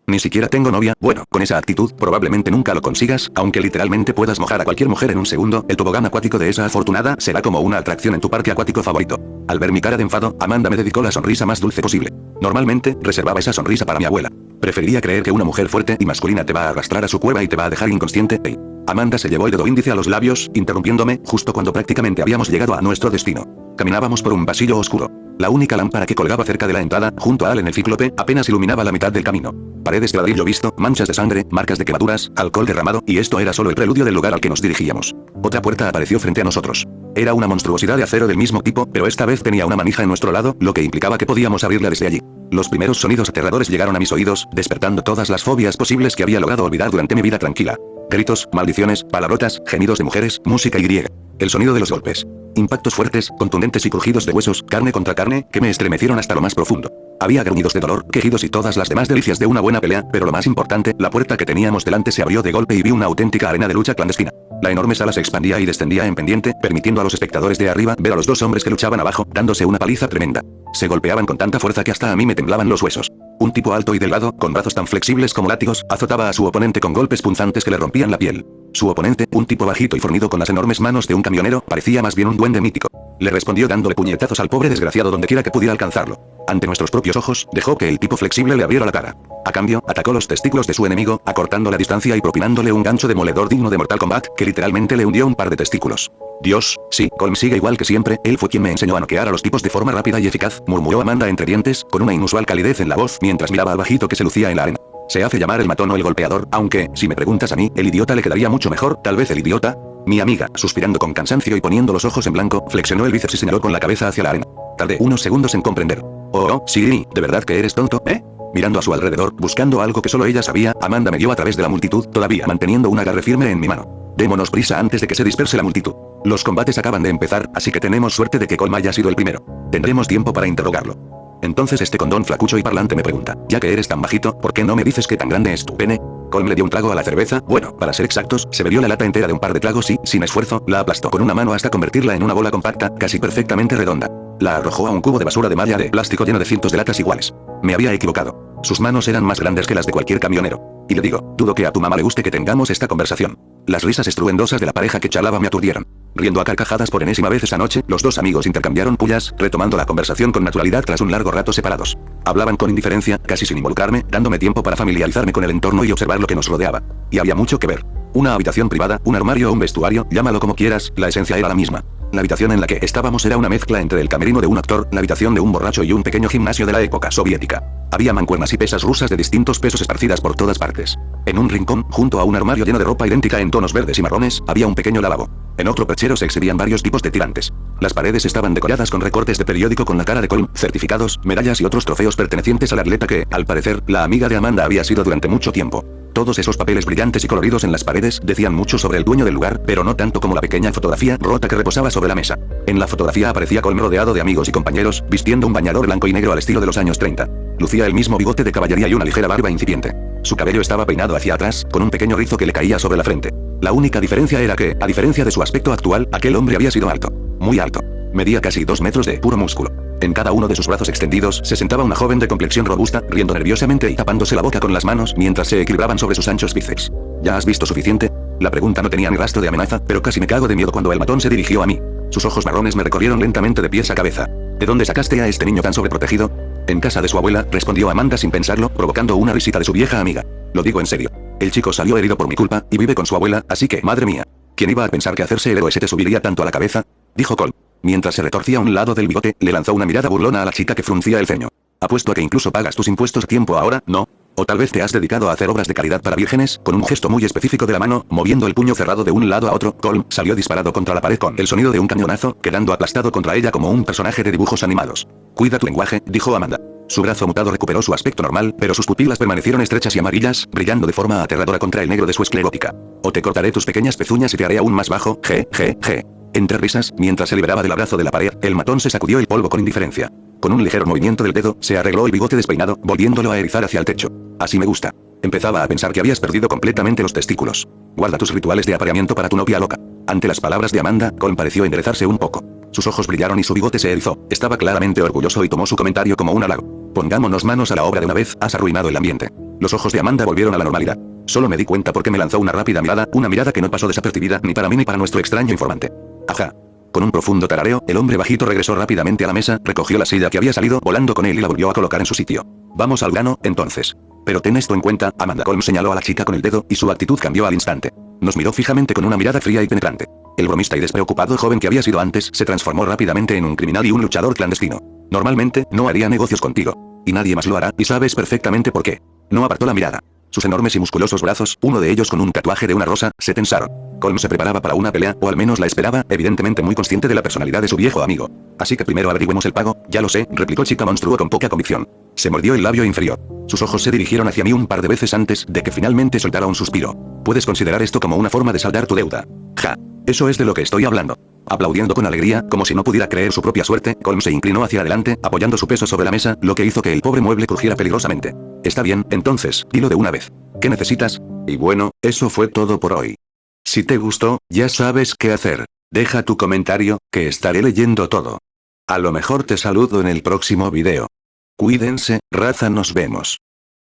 Ni siquiera tengo novia. Bueno, con esa actitud probablemente nunca lo consigas, aunque literalmente puedas mojar a cualquier mujer en un segundo. El tobogán acuático de esa afortunada será como una atracción en tu parque acuático favorito. Al ver mi cara de enfado, Amanda me dedicó la sonrisa más dulce posible. Normalmente, reservaba esa sonrisa para mi abuela. Preferiría creer que una mujer fuerte y masculina te va a arrastrar a su cueva y te va a dejar inconsciente. Hey. Amanda se llevó el dedo índice a los labios, interrumpiéndome, justo cuando prácticamente habíamos llegado a nuestro destino. Caminábamos por un pasillo oscuro. La única lámpara que colgaba cerca de la entrada, junto a Allen el cíclope, apenas iluminaba la mitad del camino. Paredes de ladrillo visto, manchas de sangre, marcas de quemaduras, alcohol derramado, y esto era solo el preludio del lugar al que nos dirigíamos. Otra puerta apareció frente a nosotros. Era una monstruosidad de acero del mismo tipo, pero esta vez tenía una manija en nuestro lado, lo que implicaba que podíamos abrirla desde allí. Los primeros sonidos aterradores llegaron a mis oídos, despertando todas las fobias posibles que había logrado olvidar durante mi vida tranquila. Gritos, maldiciones, palabrotas, gemidos de mujeres, música y el sonido de los golpes. Impactos fuertes, contundentes y crujidos de huesos, carne contra carne, que me estremecieron hasta lo más profundo. Había gruñidos de dolor, quejidos y todas las demás delicias de una buena pelea, pero lo más importante, la puerta que teníamos delante se abrió de golpe y vi una auténtica arena de lucha clandestina. La enorme sala se expandía y descendía en pendiente, permitiendo a los espectadores de arriba ver a los dos hombres que luchaban abajo, dándose una paliza tremenda. Se golpeaban con tanta fuerza que hasta a mí me temblaban los huesos. Un tipo alto y delgado, con brazos tan flexibles como látigos, azotaba a su oponente con golpes punzantes que le rompían la piel. Su oponente, un tipo bajito y fornido con las enormes manos de un camionero, parecía más bien un duende mítico. Le respondió dándole puñetazos al pobre desgraciado donde quiera que pudiera alcanzarlo. Ante nuestros propios ojos, dejó que el tipo flexible le abriera la cara. A cambio, atacó los testículos de su enemigo, acortando la distancia y propinándole un gancho demoledor digno de Mortal Kombat, que literalmente le hundió un par de testículos. Dios, sí, Colm sigue igual que siempre, él fue quien me enseñó a noquear a los tipos de forma rápida y eficaz, murmuró Amanda entre dientes, con una inusual calidez en la voz, mientras miraba al bajito que se lucía en la arena. Se hace llamar el matón o el golpeador, aunque, si me preguntas a mí, el idiota le quedaría mucho mejor, tal vez el idiota. Mi amiga, suspirando con cansancio y poniendo los ojos en blanco, flexionó el bíceps y señaló con la cabeza hacia la arena. Tardé unos segundos en comprender. Oh, sí, ¿de verdad que eres tonto, eh? Mirando a su alrededor, buscando algo que solo ella sabía, Amanda me guió a través de la multitud, todavía manteniendo un agarre firme en mi mano. Démonos prisa antes de que se disperse la multitud. Los combates acaban de empezar, así que tenemos suerte de que Colm haya sido el primero. Tendremos tiempo para interrogarlo. Entonces este condón flacucho y parlante me pregunta, ya que eres tan bajito, ¿por qué no me dices qué tan grande es tu pene? Colm le dio un trago a la cerveza, bueno, para ser exactos, se bebió la lata entera de un par de tragos y, sin esfuerzo, la aplastó con una mano hasta convertirla en una bola compacta, casi perfectamente redonda. La arrojó a un cubo de basura de malla de plástico lleno de cientos de latas iguales. Me había equivocado. Sus manos eran más grandes que las de cualquier camionero. Y le digo, dudo que a tu mamá le guste que tengamos esta conversación. Las risas estruendosas de la pareja que charlaba me aturdieron. Riendo a carcajadas por enésima vez esa noche, los dos amigos intercambiaron pullas, retomando la conversación con naturalidad tras un largo rato separados. Hablaban con indiferencia, casi sin involucrarme, dándome tiempo para familiarizarme con el entorno y observar lo que nos rodeaba. Y había mucho que ver. Una habitación privada, un armario o un vestuario, llámalo como quieras, la esencia era la misma. La habitación en la que estábamos era una mezcla entre el camerino de un actor, la habitación de un borracho y un pequeño gimnasio de la época soviética. Había mancuernas y pesas rusas de distintos pesos esparcidas por todas partes. En un rincón, junto a un armario lleno de ropa idéntica en tonos verdes y marrones, había un pequeño lavabo. En otro perchero se exhibían varios tipos de tirantes. Las paredes estaban decoradas con recortes de periódico con la cara de Colm, certificados, medallas y otros trofeos pertenecientes al atleta que, al parecer, la amiga de Amanda había sido durante mucho tiempo. Todos esos papeles brillantes y coloridos en las paredes decían mucho sobre el dueño del lugar, pero no tanto como la pequeña fotografía rota que reposaba sobre la mesa. En la fotografía aparecía Colm rodeado de amigos y compañeros, vistiendo un bañador blanco y negro al estilo de los años 30. Lucía el mismo bigote de caballería y una ligera barba incipiente. Su cabello estaba peinado hacia atrás, con un pequeño rizo que le caía sobre la frente. La única diferencia era que, a diferencia de su aspecto actual, aquel hombre había sido alto. Muy alto. Medía casi 2 metros de puro músculo. En cada uno de sus brazos extendidos se sentaba una joven de complexión robusta, riendo nerviosamente y tapándose la boca con las manos mientras se equilibraban sobre sus anchos bíceps. ¿Ya has visto suficiente? La pregunta no tenía ni rastro de amenaza, pero casi me cago de miedo cuando el matón se dirigió a mí. Sus ojos marrones me recorrieron lentamente de pies a cabeza. ¿De dónde sacaste a este niño tan sobreprotegido? En casa de su abuela, respondió Amanda sin pensarlo, provocando una risita de su vieja amiga. Lo digo en serio. El chico salió herido por mi culpa, y vive con su abuela, así que, madre mía. ¿Quién iba a pensar que hacerse el héroe se te subiría tanto a la cabeza? Dijo Colm. Mientras se retorcía un lado del bigote, le lanzó una mirada burlona a la chica que fruncía el ceño. Apuesto a que incluso pagas tus impuestos a tiempo ahora, ¿no? O tal vez te has dedicado a hacer obras de caridad para vírgenes, con un gesto muy específico de la mano, moviendo el puño cerrado de un lado a otro. Colm salió disparado contra la pared con el sonido de un cañonazo, quedando aplastado contra ella como un personaje de dibujos animados. Cuida tu lenguaje, dijo Amanda. Su brazo mutado recuperó su aspecto normal, pero sus pupilas permanecieron estrechas y amarillas, brillando de forma aterradora contra el negro de su esclerótica. O te cortaré tus pequeñas pezuñas y te haré aún más bajo, je. Entre risas, mientras se liberaba del abrazo de la pared, el matón se sacudió el polvo con indiferencia. Con un ligero movimiento del dedo, se arregló el bigote despeinado, volviéndolo a erizar hacia el techo. Así me gusta. Empezaba a pensar que habías perdido completamente los testículos. Guarda tus rituales de apareamiento para tu novia loca. Ante las palabras de Amanda, Colm pareció enderezarse un poco. Sus ojos brillaron y su bigote se erizó. Estaba claramente orgulloso y tomó su comentario como un halago. Pongámonos manos a la obra de una vez, has arruinado el ambiente. Los ojos de Amanda volvieron a la normalidad. Solo me di cuenta porque me lanzó una rápida mirada, una mirada que no pasó desapercibida ni para mí ni para nuestro extraño informante. Ajá. Con un profundo tarareo, el hombre bajito regresó rápidamente a la mesa, recogió la silla que había salido volando con él y la volvió a colocar en su sitio. Vamos al grano, entonces. Pero ten esto en cuenta, Amanda. Colm señaló a la chica con el dedo, y su actitud cambió al instante. Nos miró fijamente con una mirada fría y penetrante. El bromista y despreocupado joven que había sido antes, se transformó rápidamente en un criminal y un luchador clandestino. Normalmente, no haría negocios contigo. Y nadie más lo hará, y sabes perfectamente por qué. No apartó la mirada. Sus enormes y musculosos brazos, uno de ellos con un tatuaje de una rosa, se tensaron. Colm se preparaba para una pelea, o al menos la esperaba, evidentemente muy consciente de la personalidad de su viejo amigo. Así que primero averigüemos el pago, ya lo sé, replicó chica monstruo con poca convicción. Se mordió el labio inferior. Sus ojos se dirigieron hacia mí un par de veces antes de que finalmente soltara un suspiro. Puedes considerar esto como una forma de saldar tu deuda. Ja. Eso es de lo que estoy hablando. Aplaudiendo con alegría, como si no pudiera creer su propia suerte, Colm se inclinó hacia adelante, apoyando su peso sobre la mesa, lo que hizo que el pobre mueble crujiera peligrosamente. Está bien, entonces, dilo de una vez. ¿Qué necesitas? Y bueno, eso fue todo por hoy. Si te gustó, ya sabes qué hacer. Deja tu comentario, que estaré leyendo todo. A lo mejor te saludo en el próximo video. Cuídense, raza, nos vemos.